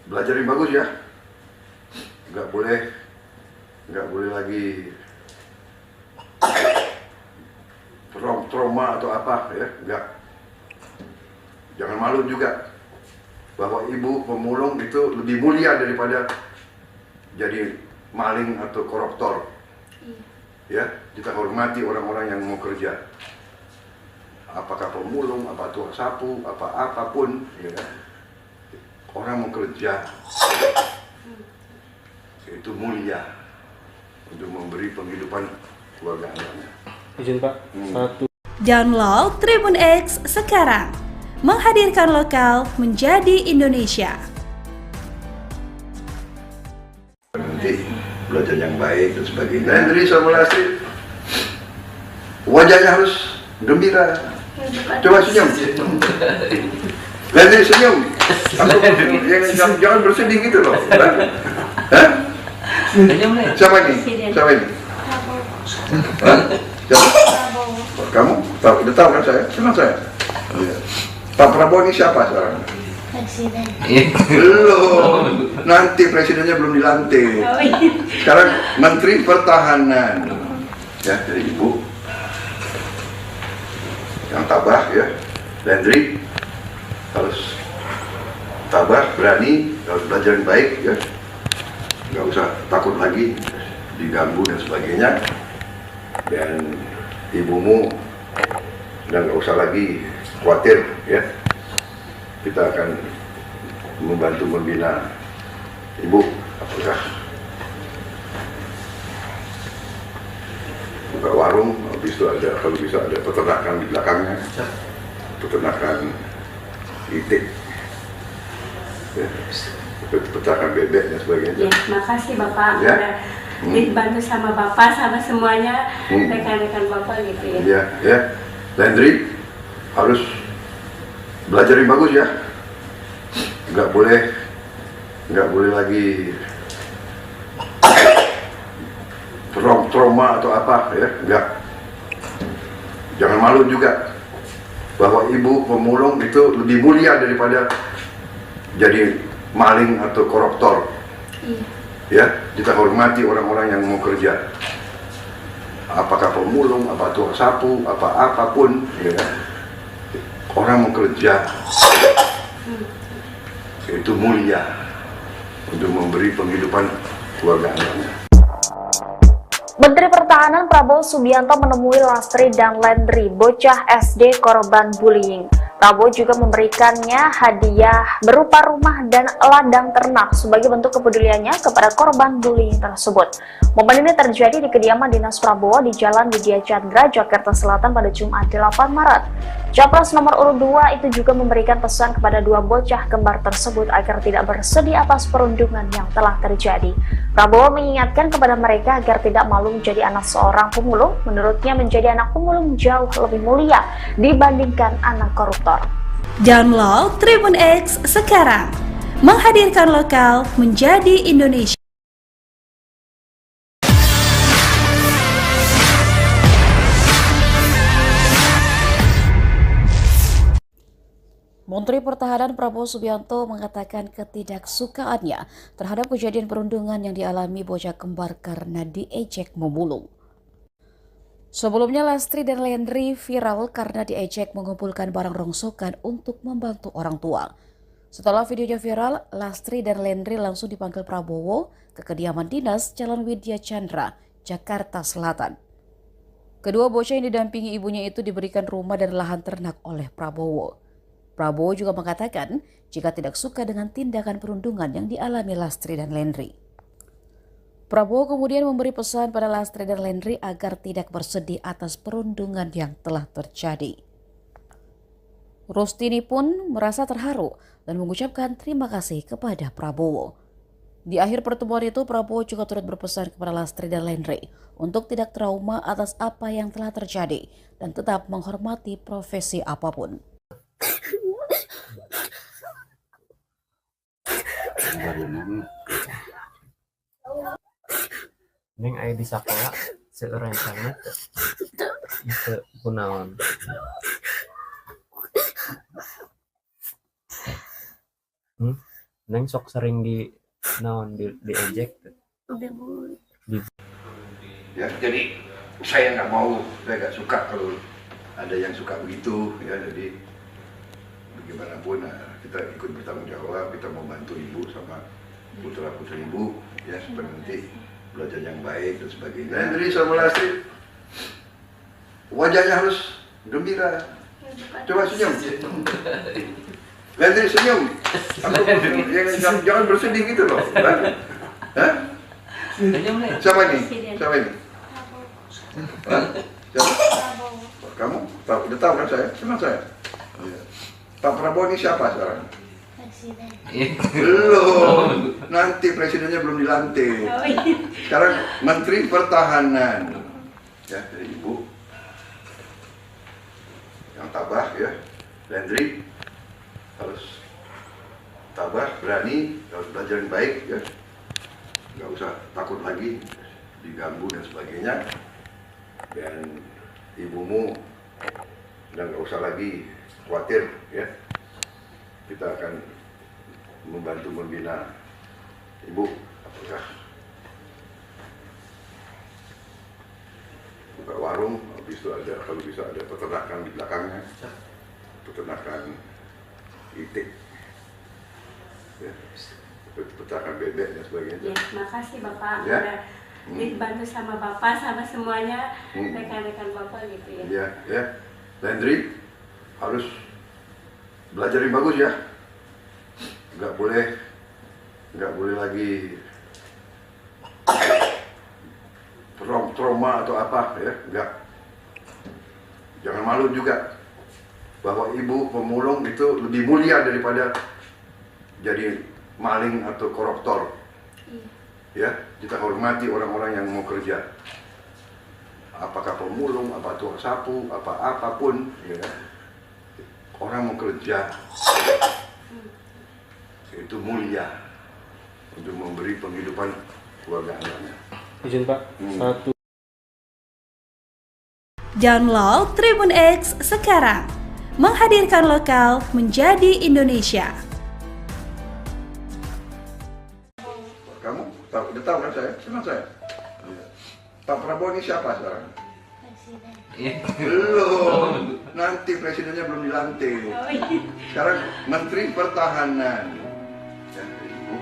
belajar yang bagus ya. Nggak boleh lagi trauma atau apa ya, nggak. Jangan malu juga bahwa ibu pemulung itu lebih mulia daripada jadi maling atau koruptor. Ya, kita hormati orang-orang yang mau kerja. Apakah pemulung, apa tukang sapu, apapun, ya. Orang mau kerja itu mulia untuk memberi penghidupan keluarga anaknya. Izin Pak, satu. Download Tribun X sekarang, menghadirkan lokal menjadi Indonesia. Nanti belajar yang baik dan sebagainya. Landry sama Lastri, wajahnya harus gembira. Coba senyum. Landry senyum. Jangan bersedih gitu loh. Hah? Siapa ini? Siapa ini? Hah? Siapa? Kamu tahu? Udah tahu kan saya? Kenal saya? Iya. Pak Prabowo ini siapa sekarang? Presiden. Belum. Nanti presidennya belum dilantik. Sekarang Menteri Pertahanan. Ya, jadi ibu yang tabah ya. Landry harus tabah, berani, harus belajar yang baik ya. Nggak usah takut lagi diganggu dan sebagainya. Dan ibumu dan nggak usah lagi khawatir ya. Kita akan membantu membina ibu. Apakah buka warung, habis itu ada kalau bisa ada peternakan di belakangnya, peternakan itik, ya, peternakan bebek dan sebagainya. Ya, makasih Bapak Ya. udah dibantu sama Bapak sama semuanya rekan-rekan Bapak gitu ya. Ya, ya. Landry harus belajar yang bagus ya. Nggak boleh lagi trauma atau apa ya, nggak. Jangan malu juga bahwa ibu pemulung itu lebih mulia daripada jadi maling atau koruptor. Ya, kita hormati orang-orang yang mau kerja. Apakah pemulung, apa tukang sapu, apapun, ya. Orang mau kerja itu mulia untuk memberi penghidupan keluarga anaknya. Menteri Pertahanan Prabowo Subianto menemui Lastri dan Landry, bocah SD korban bullying. Prabowo juga memberikannya hadiah berupa rumah dan ladang ternak sebagai bentuk kepeduliannya kepada korban bullying tersebut. Momen ini terjadi di kediaman Dinas Prabowo di Jalan Widya Chandra, Jakarta Selatan pada Jumat 8 Maret. Capres nomor urut 2 itu juga memberikan pesan kepada dua bocah kembar tersebut agar tidak bersedih atas perundungan yang telah terjadi. Prabowo mengingatkan kepada mereka agar tidak malu menjadi anak seorang pemulung. Menurutnya menjadi anak pemulung jauh lebih mulia dibandingkan anak koruptor. Download Tribun X sekarang, menghadirkan lokal menjadi Indonesia. Menteri Pertahanan Prabowo Subianto mengatakan ketidaksukaannya terhadap kejadian perundungan yang dialami bocah kembar karena diejek memulung. Sebelumnya Lastri dan Landry viral karena diejek mengumpulkan barang rongsokan untuk membantu orang tua. Setelah videonya viral, Lastri dan Landry langsung dipanggil Prabowo ke kediaman dinas Jalan Widya Chandra, Jakarta Selatan. Kedua bocah yang didampingi ibunya itu diberikan rumah dan lahan ternak oleh Prabowo. Prabowo juga mengatakan jika tidak suka dengan tindakan perundungan yang dialami Lastri dan Landry. Prabowo kemudian memberi pesan pada Lastri dan Landry agar tidak bersedih atas perundungan yang telah terjadi. Rustini pun merasa terharu dan mengucapkan terima kasih kepada Prabowo. Di akhir pertemuan itu, Prabowo juga turut berpesan kepada Lastri dan Lendri untuk tidak trauma atas apa yang telah terjadi dan tetap menghormati profesi apapun. Neng aya di sakola seureun sangat itu kunaon. Neng sok sering di naon diejek tuh. Ya, jadi saya nggak suka kalau ada yang suka begitu ya. Jadi bagaimanapun kita ikut bertanggung jawab, kita membantu ibu sama putra putri ibu ya, supaya nanti belajar yang baik dan sebagainya. Jadi sama Lastri wajahnya harus gembira. Coba senyum. Lendri senyum. Jangan bersedih gitu loh. Hah? Siapa ini? Siapa ini? Hah? Siapa? Kamu? Udah tahu kan saya? Kenal saya? Pak Prabowo ini siapa sekarang? Belum. Nanti presidennya belum dilantik. Sekarang Menteri Pertahanan. Ya, dari ibu yang tabah ya. Lendri harus tabah, berani, harus belajar yang baik ya. Nggak usah takut lagi diganggu dan sebagainya. Dan ibumu dan nggak usah lagi khawatir ya. Kita akan membantu membina ibu. Apakah buka warung, habis itu ada, kalau bisa ada peternakan di belakangnya, peternakan itik ya, peternakan bebek dan sebagainya. Ya, makasih Bapak Ya. udah dibantu sama Bapak sama semuanya rekan-rekan Bapak gitu ya. Ya, ya. Lendri harus belajar yang bagus ya. Nggak boleh lagi trauma atau apa ya. Nggak. Jangan malu juga bahwa ibu pemulung itu lebih mulia daripada jadi maling atau koruptor. Ya, kita hormati orang-orang yang mau kerja. Apakah pemulung, apa tukang sapu, apapun, ya. Orang mau kerja itu mulia untuk memberi penghidupan keluarga anaknya. Izin Pak, satu. Download Tribun X sekarang, menghadirkan lokal menjadi Indonesia. Kamu udah tahu kan saya? Kenal saya? Pak Prabowo ini siapa sekarang? Belum. Nanti presidennya belum dilantik. Sekarang Menteri Pertahanan. Ya, ibu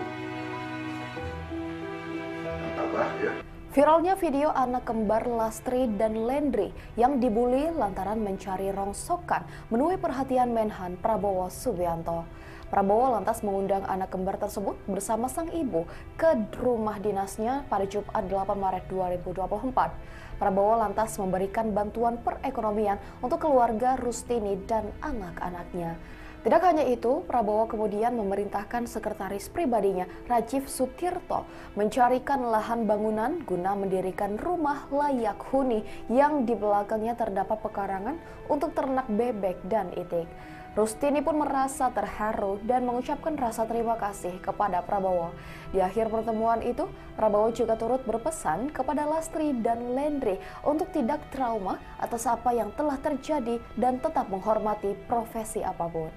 yang tabah ya. Viralnya video anak kembar Lastri dan Lendri yang dibully lantaran mencari rongsokan menuai perhatian Menhan Prabowo Subianto. Prabowo lantas mengundang anak kembar tersebut bersama sang ibu ke rumah dinasnya pada Jumat 8 Maret 2024. Prabowo lantas memberikan bantuan perekonomian untuk keluarga Rustini dan anak-anaknya. Tidak hanya itu, Prabowo kemudian memerintahkan sekretaris pribadinya, Rajiv Sutirto, mencarikan lahan bangunan guna mendirikan rumah layak huni yang di belakangnya terdapat pekarangan untuk ternak bebek dan itik. Rustini pun merasa terharu dan mengucapkan rasa terima kasih kepada Prabowo. Di akhir pertemuan itu, Prabowo juga turut berpesan kepada Lastri dan Lendri untuk tidak trauma atas apa yang telah terjadi dan tetap menghormati profesi apapun.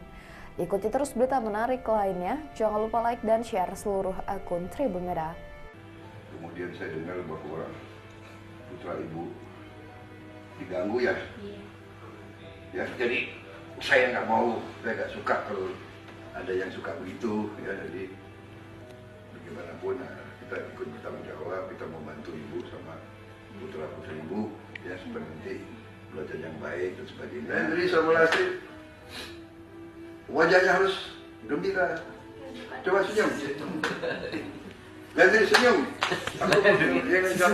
Ikuti terus berita menarik lainnya, jangan lupa like dan share seluruh akun Tribun Merah. Kemudian saya dengar bahwa putra ibu diganggu ya. Ya, jadi saya nggak suka kalau ada yang suka begitu ya. Jadi bagaimanapun kita ikut bertanggung jawab, kita membantu ibu sama putra putri ibu ya, supaya nanti belajar yang baik dan sebagainya. Lendri sama Lastri wajahnya harus gembira. Coba senyum. Lendri senyum.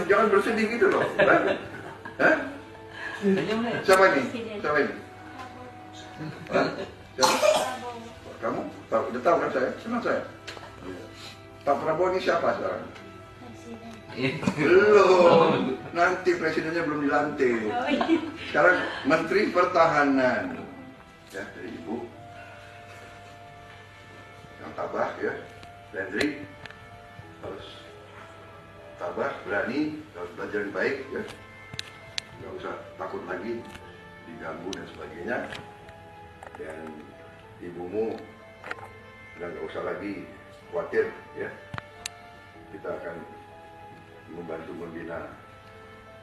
Jangan bersedih gitu loh. Hah? Siapa ini? Siapa ini? Hah? Siapa? Kamu udah tahu kan saya? Kenal saya? Pak Prabowo ini siapa sekarang? Belum, nanti presidennya belum dilantik. Sekarang Menteri Pertahanan. Ya, dari Ibu. Yang tabah ya, Landry. Harus tabah, berani, harus belajar yang baik ya. Nggak usah takut lagi diganggu dan sebagainya. Dan ibumu nggak usah lagi khawatir ya. Kita akan membantu membina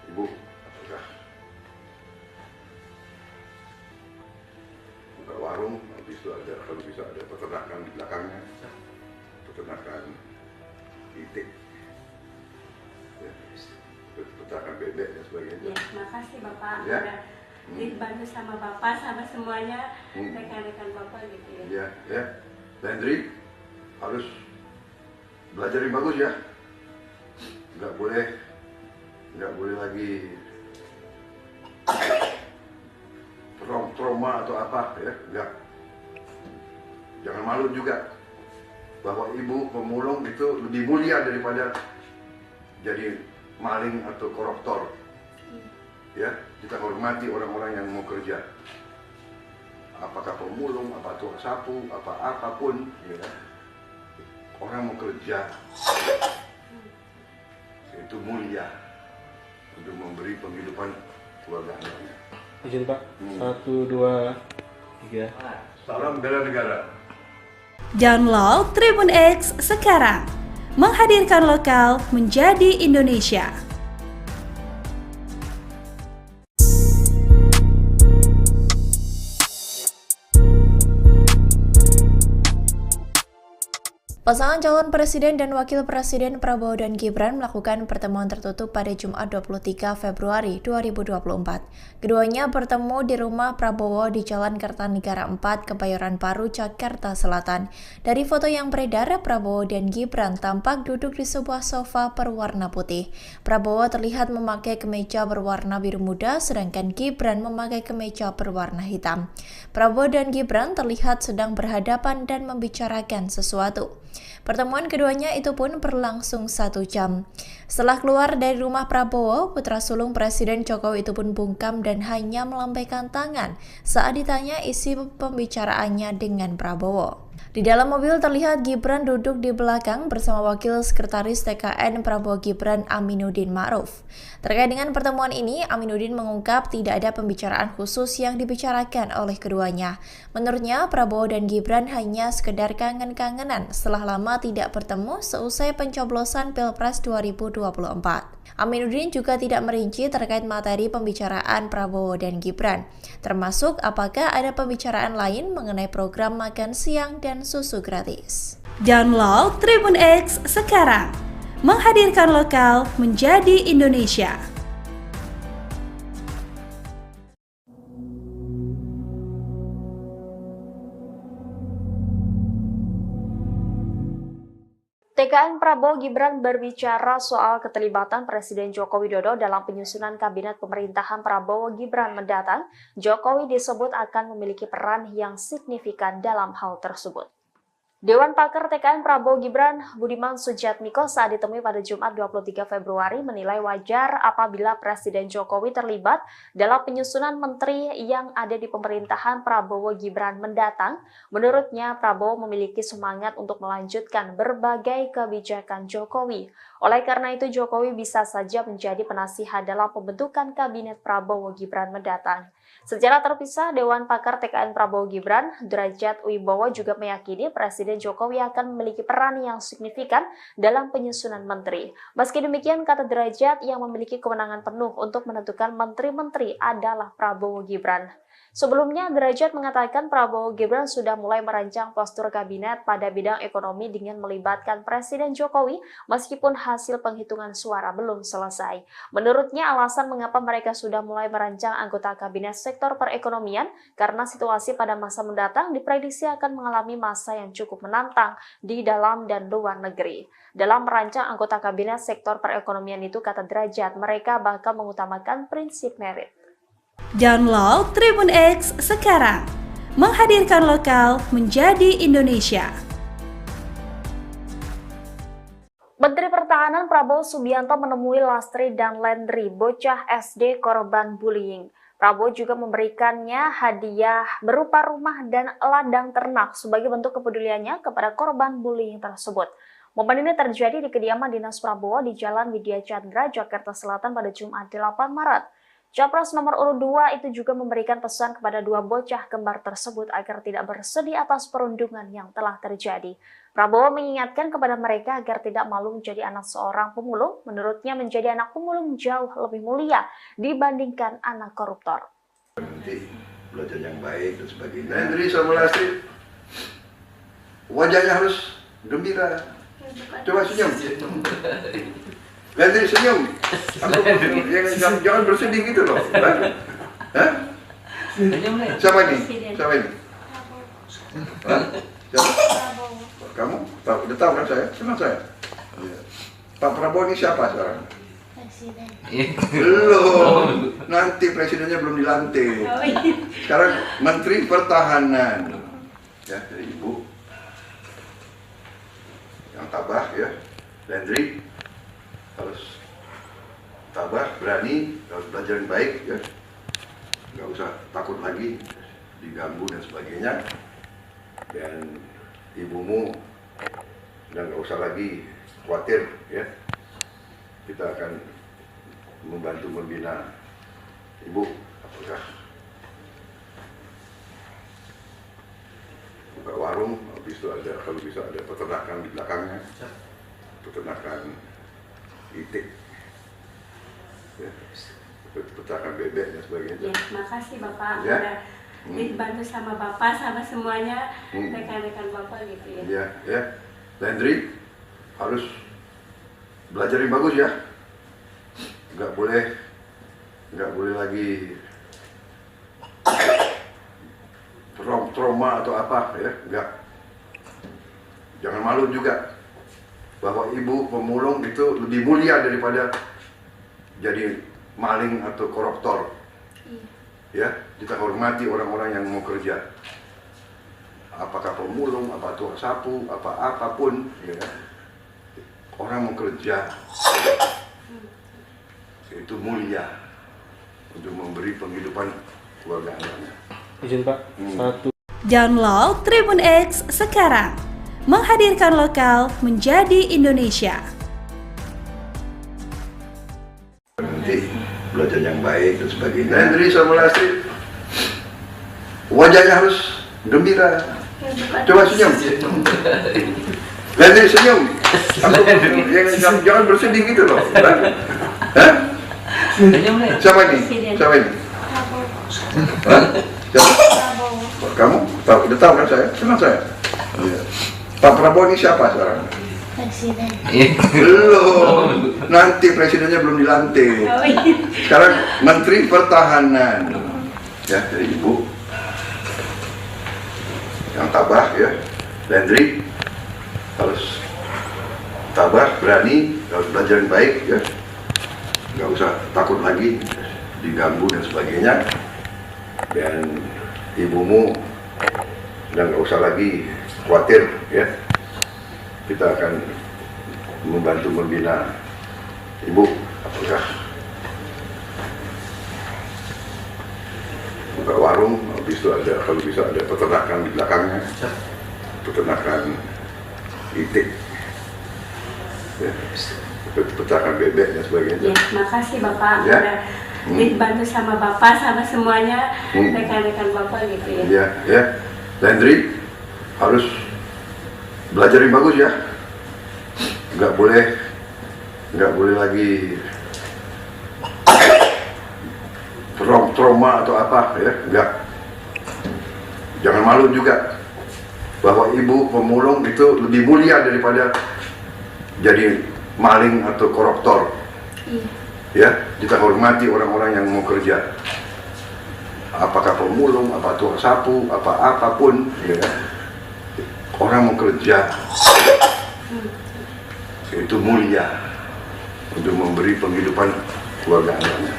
ibu. Apakah buka warung, habis itu ada, kalau bisa ada peternakan di belakangnya, peternakan itik, ya, peternakan bebek dan sebagainya. Ya, makasih Bapak. Ya. Udah dibantu sama Bapak, sama semuanya rekan-rekan Bapak gitu ya. Ya, ya. Landry harus belajar yang bagus ya. Nggak boleh lagi trauma atau apa ya. Nggak. Jangan malu juga bahwa ibu pemulung itu lebih mulia daripada jadi maling atau koruptor. Ya, kita hormati orang-orang yang mau kerja. Apakah pemulung, apa tukang sapu, apapun, ya. Orang mau kerja itu mulia untuk memberi penghidupan keluarganya. Izin Pak. 1, 2, 3. Salam bela negara. Download Tribun X sekarang, menghadirkan lokal menjadi Indonesia. Pasangan calon presiden dan wakil presiden Prabowo dan Gibran melakukan pertemuan tertutup pada Jumat 23 Februari 2024. Keduanya bertemu di rumah Prabowo di Jalan Kertanegara 4, Kebayoran Baru, Jakarta Selatan. Dari foto yang beredar, Prabowo dan Gibran tampak duduk di sebuah sofa berwarna putih. Prabowo terlihat memakai kemeja berwarna biru muda, sedangkan Gibran memakai kemeja berwarna hitam. Prabowo dan Gibran terlihat sedang berhadapan dan membicarakan sesuatu. Pertemuan keduanya itu pun berlangsung 1 jam. Setelah keluar dari rumah Prabowo, putra sulung Presiden Jokowi itu pun bungkam dan hanya melambaikan tangan saat ditanya isi pembicaraannya dengan Prabowo. Di dalam mobil terlihat Gibran duduk di belakang bersama Wakil Sekretaris TKN Prabowo Gibran Aminuddin Ma'ruf. Terkait dengan pertemuan ini, Aminuddin mengungkap tidak ada pembicaraan khusus yang dibicarakan oleh keduanya. Menurutnya, Prabowo dan Gibran hanya sekedar kangen-kangenan setelah lama tidak bertemu seusai pencoblosan Pilpres 2024. Aminuddin juga tidak merinci terkait materi pembicaraan Prabowo dan Gibran, termasuk apakah ada pembicaraan lain mengenai program makan siang dan susu gratis. Download Tribun X sekarang, menghadirkan lokal menjadi Indonesia. TKN Prabowo Gibran berbicara soal keterlibatan Presiden Joko Widodo dalam penyusunan kabinet pemerintahan Prabowo Gibran mendatang. Jokowi disebut akan memiliki peran yang signifikan dalam hal tersebut. Dewan Pakar TKN Prabowo Gibran Budiman Sujatmiko saat ditemui pada Jumat 23 Februari menilai wajar apabila Presiden Jokowi terlibat dalam penyusunan menteri yang ada di pemerintahan Prabowo Gibran mendatang. Menurutnya, Prabowo memiliki semangat untuk melanjutkan berbagai kebijakan Jokowi. Oleh karena itu, Jokowi bisa saja menjadi penasihat dalam pembentukan kabinet Prabowo Gibran mendatang. Secara terpisah, Dewan Pakar TKN Prabowo Gibran, Derajat Wibowo juga meyakini Presiden Jokowi akan memiliki peran yang signifikan dalam penyusunan menteri. Meski demikian, kata Derajat, yang memiliki kewenangan penuh untuk menentukan menteri-menteri adalah Prabowo Gibran. Sebelumnya, Derajat mengatakan Prabowo Gibran sudah mulai merancang postur kabinet pada bidang ekonomi dengan melibatkan Presiden Jokowi meskipun hasil penghitungan suara belum selesai. Menurutnya, alasan mengapa mereka sudah mulai merancang anggota kabinet sektor perekonomian karena situasi pada masa mendatang diprediksi akan mengalami masa yang cukup menantang di dalam dan luar negeri. Dalam merancang anggota kabinet sektor perekonomian itu, kata Derajat, mereka bakal mengutamakan prinsip merit. Download Tribun X sekarang, menghadirkan lokal menjadi Indonesia. Menteri Pertahanan Prabowo Subianto menemui Lastri dan Lendri, bocah SD korban bullying. Prabowo juga memberikannya hadiah berupa rumah dan ladang ternak sebagai bentuk kepeduliannya kepada korban bullying tersebut. Momen ini terjadi di kediaman Dinas Prabowo di Jalan Widya Chandra, Jakarta Selatan pada Jumat 8 Maret. Capres nomor urut 2 itu juga memberikan pesan kepada dua bocah kembar tersebut agar tidak bersedih atas perundungan yang telah terjadi. Prabowo mengingatkan kepada mereka agar tidak malu menjadi anak seorang pemulung. Menurutnya menjadi anak pemulung jauh lebih mulia dibandingkan anak koruptor. Nanti belajar yang baik dan sebagainya. Lendri sama Lastri, wajahnya harus gembira. Coba senyum. Lendri senyum. Jangan bersedih gitu loh. Hah? Siapa ini? Siapa ini? Hah? Siapa? Kamu tahu? Udah tahu kan saya? Kenal saya? Ya. Pak Prabowo ini siapa sekarang? Presiden. Belum. Nanti presidennya belum dilantik. Sekarang Menteri Pertahanan. Ya, dari Ibu. Yang tabah ya. Lendri harus tabah, berani, harus belajar yang baik ya. Nggak usah takut lagi diganggu dan sebagainya. Dan ibumu dan nggak usah lagi khawatir ya. Kita akan membantu membina ibu. Apakah buka warung, habis itu ada, kalau bisa ada peternakan di belakangnya, peternakan itik ya, peternakan bebek dan sebagainya. Ya, makasih Bapak Ya. udah dibantu sama Bapak sama semuanya rekan-rekan Bapak gitu ya. Ya, ya. Lendri harus belajar yang bagus ya. Nggak boleh lagi trauma atau apa ya. Nggak. Jangan malu juga bahwa ibu pemulung itu lebih mulia daripada jadi maling atau koruptor. Ya, kita hormati orang-orang yang mau kerja. Apakah pemulung, apa tukang sapu, apapun, ya. Orang mau kerja itu mulia untuk memberi penghidupan keluarga anaknya. Izin Pak, satu. Download Tribun X sekarang, menghadirkan lokal menjadi Indonesia. Nanti belajar yang baik dan sebagainya. Lendri sama Lastri, wajahnya harus gembira. Coba senyum. Lendri senyum. Jangan bersedih gitu loh. Hah? Siapa ini? Siapa ini? Hah? Siapa? Kamu tahu? Udah tahu kan saya? Kenal saya? Ya. Pak Prabowo ini siapa sekarang? Presiden. Belum. Nanti presidennya belum dilantik. Sekarang Menteri Pertahanan. Ya, dari Ibu. Yang tabah ya. Lendri harus tabah, berani, harus belajar yang baik ya. Nggak usah takut lagi diganggu dan sebagainya. Dan ibumu dan nggak usah lagi khawatir ya. Kita akan membantu membina ibu. Apakah buka warung, habis itu ada, kalau bisa ada peternakan di belakangnya, peternakan itik ya, peternakan bebek dan sebagainya. Ya, makasih Bapak Ya. udah dibantu sama Bapak sama semuanya rekan-rekan Bapak gitu ya. Ya, ya. Lendri harus belajar yang bagus ya. Nggak boleh lagi trauma atau apa ya. Nggak. Jangan malu juga bahwa ibu pemulung itu lebih mulia daripada jadi maling atau koruptor. Ya, kita hormati orang-orang yang mau kerja. Apakah pemulung, apa tukang sapu, apapun, ya. Orang mau kerja itu mulia untuk memberi penghidupan keluarga anaknya.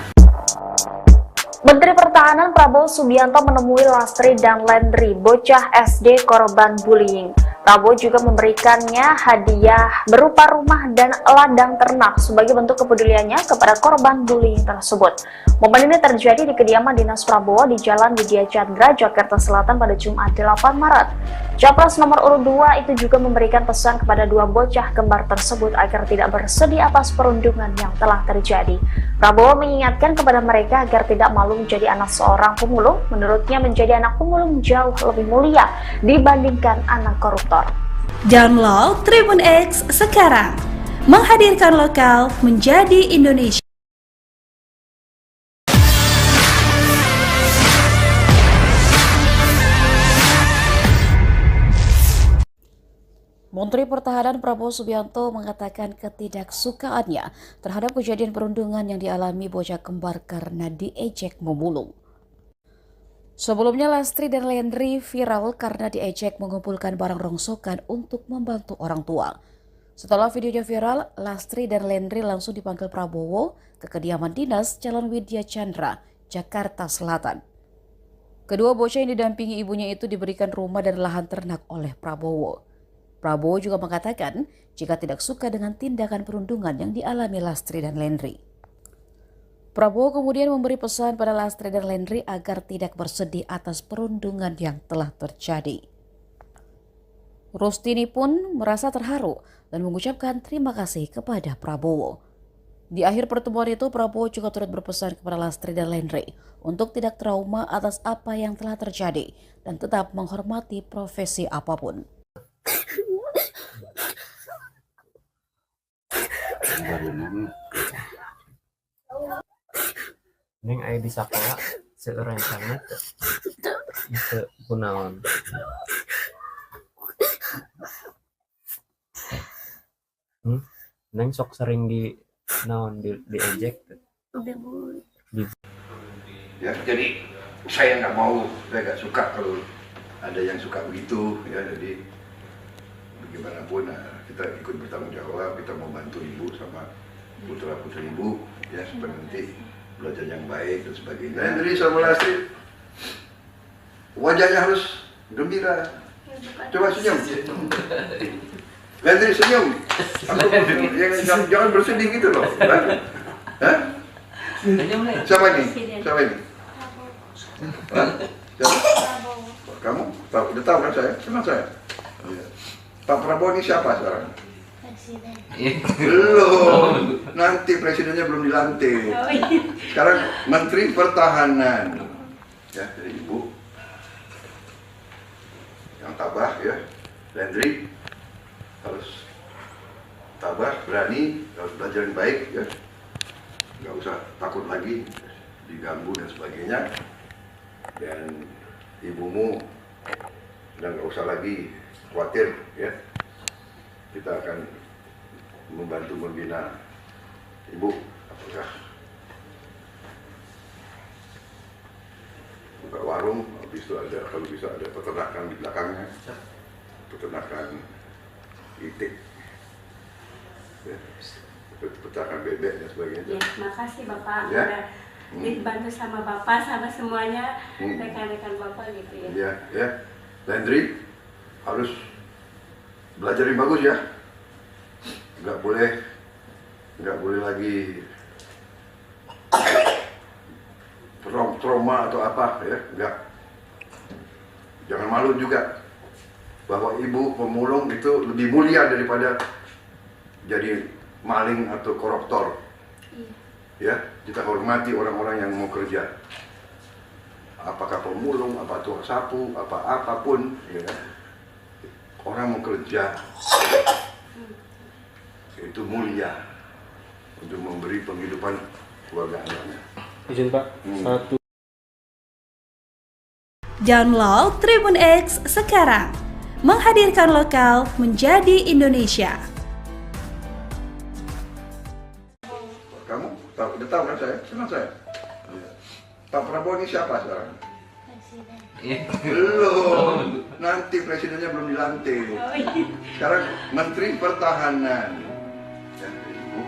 Menteri Pertahanan Prabowo Subianto menemui Lastri dan Lendri, bocah SD korban bullying. Prabowo juga memberikannya hadiah berupa rumah dan ladang ternak sebagai bentuk kepeduliannya kepada korban bullying tersebut. Momen ini terjadi di kediaman Dinas Prabowo di Jalan Widya Chandra, Jakarta Selatan pada Jumat 8 Maret. Capres nomor urut 2 itu juga memberikan pesan kepada dua bocah kembar tersebut agar tidak bersedih atas perundungan yang telah terjadi. Prabowo mengingatkan kepada mereka agar tidak malu menjadi anak seorang pemulung. Menurutnya menjadi anak pemulung jauh lebih mulia dibandingkan anak koruptor. Download Tribun X sekarang, menghadirkan lokal menjadi Indonesia. Menteri Pertahanan Prabowo Subianto mengatakan ketidaksukaannya terhadap kejadian perundungan yang dialami bocah kembar karena diejek memulung. Sebelumnya Lastri dan Lendri viral karena diejek mengumpulkan barang rongsokan untuk membantu orang tua. Setelah videonya viral, Lastri dan Lendri langsung dipanggil Prabowo ke kediaman dinas Jalan Widya Chandra, Jakarta Selatan. Kedua bocah yang didampingi ibunya itu diberikan rumah dan lahan ternak oleh Prabowo. Prabowo juga mengatakan jika tidak suka dengan tindakan perundungan yang dialami Lastri dan Lendri. Prabowo kemudian memberi pesan pada Lastri dan Lendri agar tidak bersedih atas perundungan yang telah terjadi. Rustini pun merasa terharu dan mengucapkan terima kasih kepada Prabowo. Di akhir pertemuan itu, Prabowo juga turut berpesan kepada Lastri dan Lendri untuk tidak trauma atas apa yang telah terjadi dan tetap menghormati profesi apapun. Neng aya di sakola seueur sangat itu kunaon. Neng sok sering di naon diejek. Ya, jadi saya nggak suka kalau ada yang suka begitu ya. Jadi bagaimanapun kita ikut bertanggung jawab, kita mau bantu ibu sama putra putri ibu ya, supaya nanti belajar yang baik dan sebagainya. Lendri sama Lastri wajahnya harus gembira. Coba senyum. Lendri senyum. Jangan bersedih gitu loh. Hah? Siapa ini? Siapa ini? Siapa? Kamu? Udah tahu kan saya? Kenal saya? Pak Prabowo ini siapa sekarang? Belum, nanti presidennya belum dilantik. Sekarang Menteri Pertahanan. Ya, dari ibu yang tabah ya. Lendri harus tabah, berani, harus belajar yang baik ya. Nggak usah takut lagi diganggu dan sebagainya. Dan ibumu dan nggak usah lagi khawatir ya. Kita akan membantu membina ibu, apakah buka warung, habis itu ada, kalau bisa ada peternakan di belakangnya, peternakan itik, ya, peternakan bebek dan sebagainya. Ya, makasih Bapak Ya. udah dibantu sama Bapak sama semuanya rekan-rekan Bapak gitu ya. Ya, ya. Lendri harus belajar yang bagus ya. Nggak boleh lagi trauma atau apa ya, nggak. Jangan malu juga bahwa ibu pemulung itu lebih mulia daripada jadi maling atau koruptor. Ya, kita hormati orang-orang yang mau kerja. Apakah pemulung, apa tukang sapu, apapun, ya. Orang mau kerja itu mulia untuk memberi penghidupan keluarga anaknya. Izin Pak, satu. Download Tribun X sekarang, menghadirkan lokal menjadi Indonesia. Kamu udah tahu kan saya? Kenal saya? Pak Prabowo ini siapa sekarang? Belum, nanti presidennya belum dilantik. Sekarang Menteri Pertahanan. Ya, ibu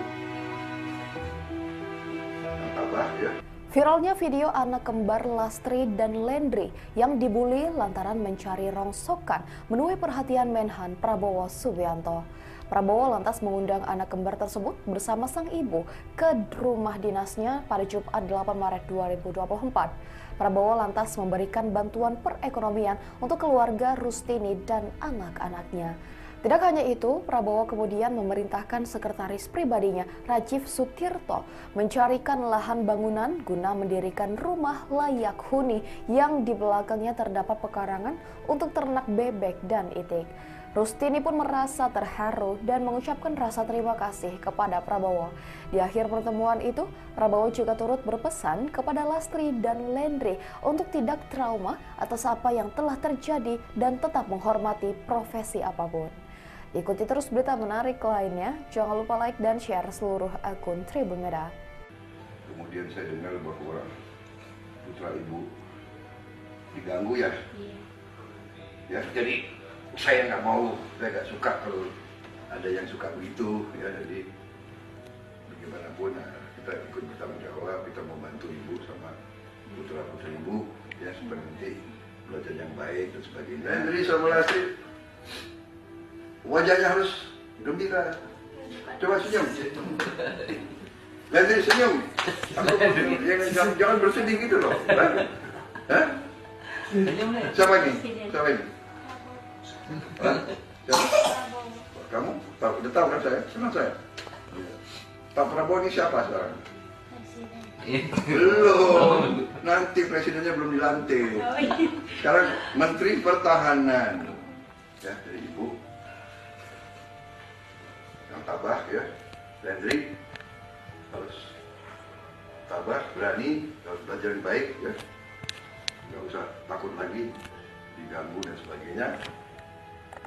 yang tabah ya. Viralnya video anak kembar Lastri dan Lendri yang dibuli lantaran mencari rongsokan menuai perhatian Menhan Prabowo Subianto. Prabowo lantas mengundang anak kembar tersebut bersama sang ibu ke rumah dinasnya pada Jumat 8 Maret 2024. Prabowo lantas memberikan bantuan perekonomian untuk keluarga Rustini dan anak-anaknya. Tidak hanya itu, Prabowo kemudian memerintahkan sekretaris pribadinya, Rajiv Sutirto, mencarikan lahan bangunan guna mendirikan rumah layak huni yang di belakangnya terdapat pekarangan untuk ternak bebek dan itik. Rustini pun merasa terharu dan mengucapkan rasa terima kasih kepada Prabowo. Di akhir pertemuan itu, Prabowo juga turut berpesan kepada Lastri dan Lendri untuk tidak trauma atas apa yang telah terjadi dan tetap menghormati profesi apapun. Ikuti terus berita menarik lainnya, jangan lupa like dan share seluruh akun Tribun Medan. Kemudian saya dengar bahwa putra ibu diganggu ya. Ya, jadi saya nggak mau, saya nggak suka kalau ada yang suka begitu ya. Jadi bagaimanapun kita ikut bertanggung jawab, kita membantu ibu sama putra putri ibu ya, supaya nanti belajar yang baik dan sebagainya. Lendri sama Lastri wajahnya harus gembira. Coba senyum. Lendri senyum. Jangan bersedih gitu loh. Hah? Siapa ini? Siapa ini? Hah? Siapa? Kamu? Tahu? Udah tahu kan saya? Senang saya. Pak Prabowo ini siapa sekarang? Belum. Nanti presidennya belum dilantik. Sekarang Menteri Pertahanan. Ya, dari ibu. Yang tabah ya, Lendri harus tabah, berani, harus belajar yang baik ya, nggak usah takut lagi diganggu dan sebagainya.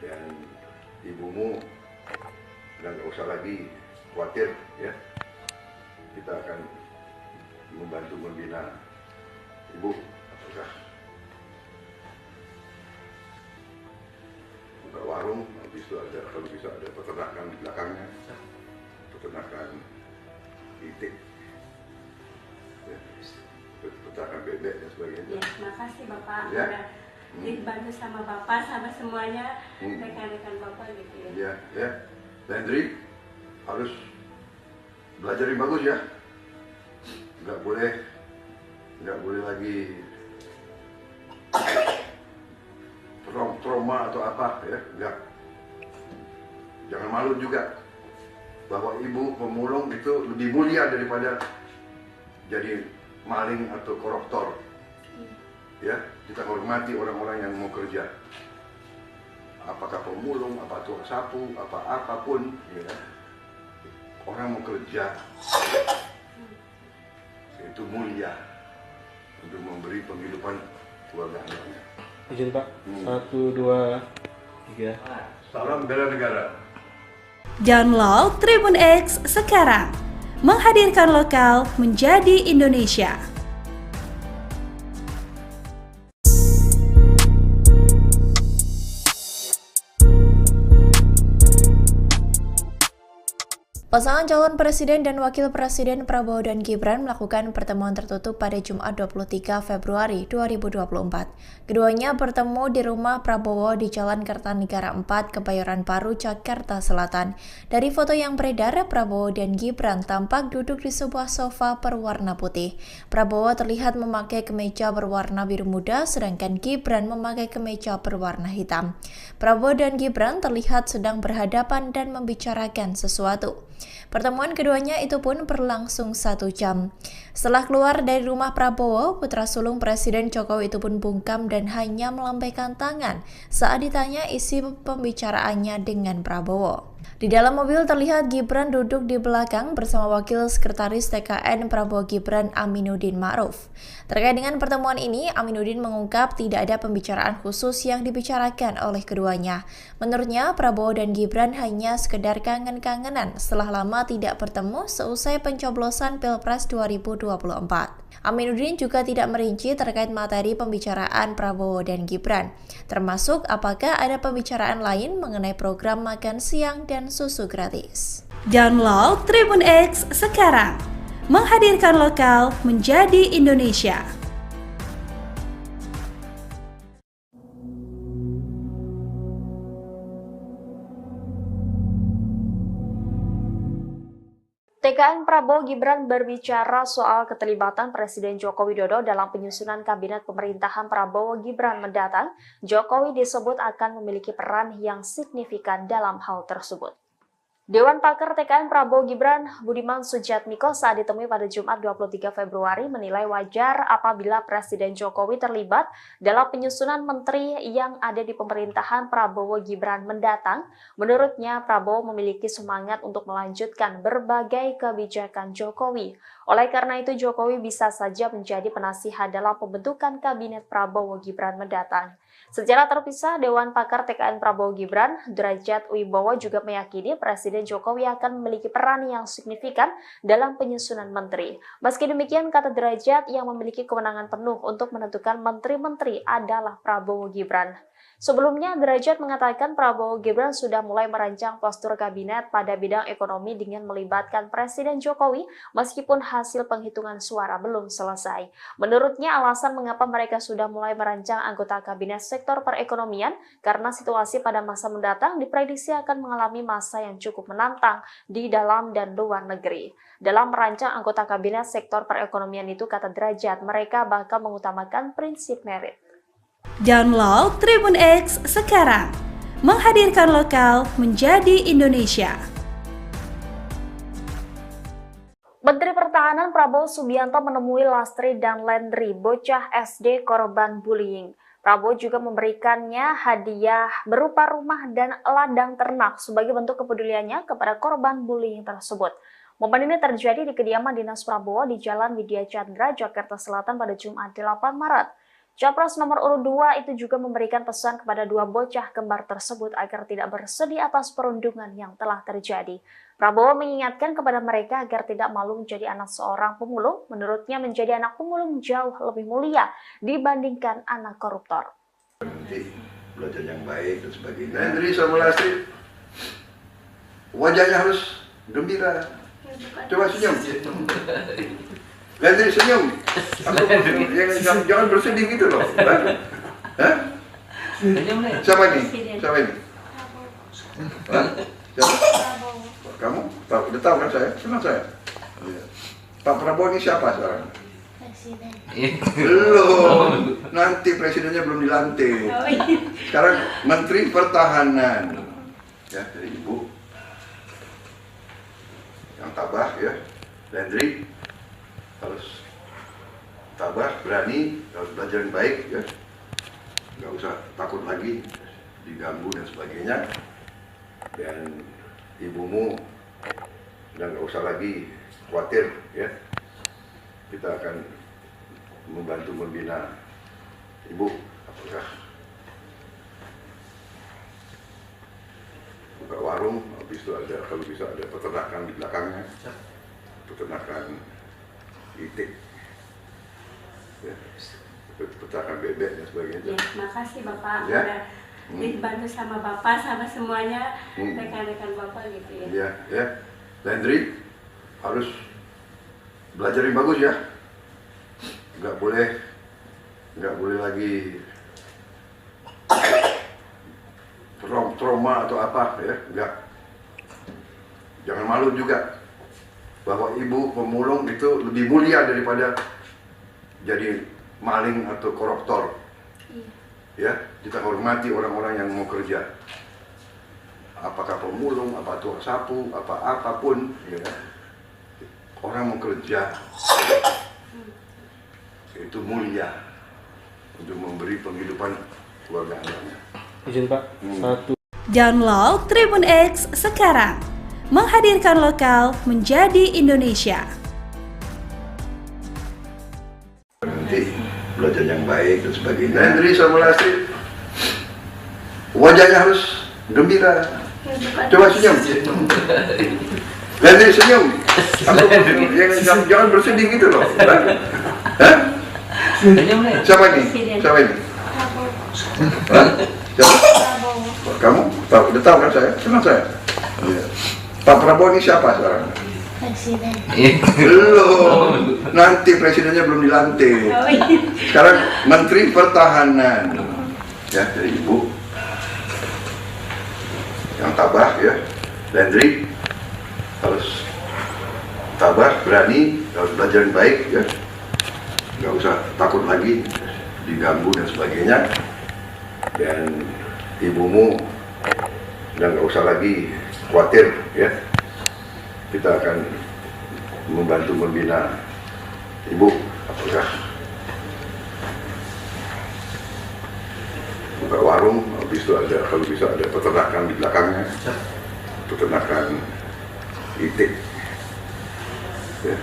Dan ibumu dan nggak usah lagi khawatir ya, kita akan membantu membina ibu. Apakah buka warung, habis itu ada, kalau bisa ada peternakan di belakangnya, peternakan itik, ya, peternakan bebek dan sebagainya. Ya, makasih Bapak Ya. udah dibantu sama Bapak sama semuanya rekan-rekan Bapak gitu ya. Ya, ya. Lendri harus belajar yang bagus ya. Nggak boleh lagi trauma atau apa ya, enggak. Jangan malu juga bahwa ibu pemulung itu lebih mulia daripada jadi maling atau koruptor. Ya, kita hormati orang-orang yang mau kerja. Apakah pemulung, apa tukang sapu, apapun, ya. Orang mau kerja itu mulia untuk memberi penghidupan keluarga anaknya. Izin Pak, 1, 2, 3. Salam bela negara. Download Tribun X sekarang, menghadirkan lokal menjadi Indonesia. Pasangan calon presiden dan wakil presiden Prabowo dan Gibran melakukan pertemuan tertutup pada Jumat 23 Februari 2024. Keduanya bertemu di rumah Prabowo di Jalan Kertanegara 4, Kebayoran Baru, Jakarta Selatan. Dari foto yang beredar, Prabowo dan Gibran tampak duduk di sebuah sofa berwarna putih. Prabowo terlihat memakai kemeja berwarna biru muda, sedangkan Gibran memakai kemeja berwarna hitam. Prabowo dan Gibran terlihat sedang berhadapan dan membicarakan sesuatu. Pertemuan keduanya itu pun berlangsung 1 jam. Setelah keluar dari rumah Prabowo, putra sulung Presiden Jokowi itu pun bungkam dan hanya melambaikan tangan saat ditanya isi pembicaraannya dengan Prabowo. Di dalam mobil terlihat Gibran duduk di belakang bersama Wakil Sekretaris TKN Prabowo Gibran Aminuddin Ma'ruf. Terkait dengan pertemuan ini, Aminuddin mengungkap tidak ada pembicaraan khusus yang dibicarakan oleh keduanya. Menurutnya, Prabowo dan Gibran hanya sekedar kangen-kangenan setelah lama tidak bertemu seusai pencoblosan Pilpres 2024. Aminuddin juga tidak merinci terkait materi pembicaraan Prabowo dan Gibran, termasuk apakah ada pembicaraan lain mengenai program makan siang dan susu gratis. Download Tribun X sekarang, menghadirkan lokal menjadi Indonesia. TKN Prabowo Gibran berbicara soal keterlibatan Presiden Joko Widodo dalam penyusunan kabinet pemerintahan Prabowo Gibran mendatang. Jokowi disebut akan memiliki peran yang signifikan dalam hal tersebut. Dewan Pakar TKN Prabowo Gibran, Budiman Sujatmiko, saat ditemui pada Jumat 23 Februari menilai wajar apabila Presiden Jokowi terlibat dalam penyusunan menteri yang ada di pemerintahan Prabowo Gibran mendatang. Menurutnya, Prabowo memiliki semangat untuk melanjutkan berbagai kebijakan Jokowi. Oleh karena itu, Jokowi bisa saja menjadi penasihat dalam pembentukan kabinet Prabowo Gibran mendatang. Secara terpisah, Dewan Pakar TKN Prabowo Gibran, Derajat Wibowo, juga meyakini Presiden Jokowi akan memiliki peran yang signifikan dalam penyusunan menteri. Meski demikian, kata Derajat, yang memiliki kewenangan penuh untuk menentukan menteri-menteri adalah Prabowo Gibran. Sebelumnya, Derajat mengatakan Prabowo Gibran sudah mulai merancang postur kabinet pada bidang ekonomi dengan melibatkan Presiden Jokowi meskipun hasil penghitungan suara belum selesai. Menurutnya, alasan mengapa mereka sudah mulai merancang anggota kabinet sektor perekonomian karena situasi pada masa mendatang diprediksi akan mengalami masa yang cukup menantang di dalam dan luar negeri. Dalam merancang anggota kabinet sektor perekonomian itu, kata Derajat, mereka bakal mengutamakan prinsip merit. Download Tribun X sekarang, menghadirkan lokal menjadi Indonesia. Menteri Pertahanan Prabowo Subianto menemui Lastri dan Lendri, bocah SD korban bullying. Prabowo juga memberikannya hadiah berupa rumah dan ladang ternak sebagai bentuk kepeduliannya kepada korban bullying tersebut. Momen ini terjadi di kediaman Dinas Prabowo di Jalan Widya Chandra, Jakarta Selatan pada Jumat 8 Maret. Capres nomor urut 2 itu juga memberikan pesan kepada dua bocah kembar tersebut agar tidak bersedih atas perundungan yang telah terjadi. Prabowo mengingatkan kepada mereka agar tidak malu menjadi anak seorang pemulung. Menurutnya, menjadi anak pemulung jauh lebih mulia dibandingkan anak koruptor. Nanti belajar yang baik dan sebagainya. Lendri sama Lastri, wajahnya harus gembira. Coba senyum. Lendri senyum. Jangan bersedih gitu loh. Hah? Siapa ini? Siapa ini? Hah? Siapa? Kamu? Udah tahu kan saya? Kenal saya? Pak Prabowo ini siapa sekarang? Presiden. Belum. Nanti presidennya belum dilantik. Sekarang Menteri Pertahanan. Ya, dari Ibu. Yang tabah ya. Lendri harus tabah, berani, harus belajar yang baik ya. Nggak usah takut lagi diganggu dan sebagainya. Dan ibumu dan nggak usah lagi khawatir ya. Kita akan membantu membina ibu. Apakah buka warung, habis itu ada, kalau bisa ada peternakan di belakangnya, peternakan itik, ya, peternakan bebek dan sebagainya. Ya, makasih Bapak Ya. udah dibantu sama Bapak sama semuanya rekan-rekan Bapak gitu ya. Iya, ya. Lendri harus belajar yang bagus ya. Nggak boleh lagi trauma atau apa ya. Nggak. Jangan malu juga bahwa ibu pemulung itu lebih mulia daripada jadi maling atau koruptor. Ya, kita hormati orang-orang yang mau kerja. Apakah pemulung, apa tukang sapu, apapun, ya. Orang mau kerja itu mulia untuk memberi penghidupan keluarga anaknya. Izin Pak, satu. Download Tribun X sekarang, menghadirkan lokal menjadi Indonesia. Nanti belajar yang baik dan sebagainya. Lendri sama Lastri, wajahnya harus gembira. Coba senyum. Lendri senyum. Jangan bersedih gitu loh. Hah? Siapa ini? Siapa ini? Hah? Siapa? Kamu? Udah tahu kan saya? Kenal saya? Pak Prabowo ini siapa sekarang? Presiden. Belum. Nanti presidennya belum dilantik. Oh, iya. Sekarang Menteri Pertahanan. Ya, dari Ibu. Yang tabah ya. Landry harus tabah, berani, harus belajar yang baik ya. Nggak usah takut lagi diganggu dan sebagainya. Dan ibumu dan nggak usah lagi khawatir ya. Kita akan membantu membina ibu. Apakah buka warung, habis itu ada, kalau bisa ada peternakan di belakangnya, peternakan itik, ya,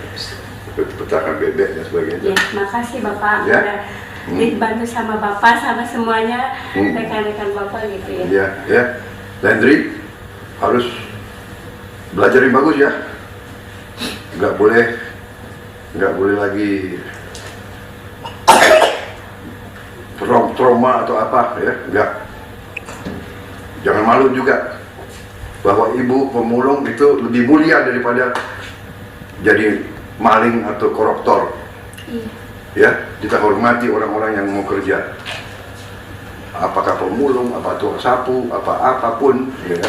peternakan bebek dan sebagainya. Ya, makasih Bapak Ya. udah dibantu sama Bapak sama semuanya rekan-rekan Bapak gitu ya. Ya, ya. Landry harus belajar yang bagus ya. Nggak boleh lagi trauma atau apa ya. Nggak. Jangan malu juga bahwa ibu pemulung itu lebih mulia daripada jadi maling atau koruptor. Ya, kita hormati orang-orang yang mau kerja. Apakah pemulung, apa tukang sapu, apapun, ya.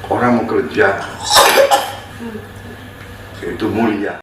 Orang mau kerja itu mulia.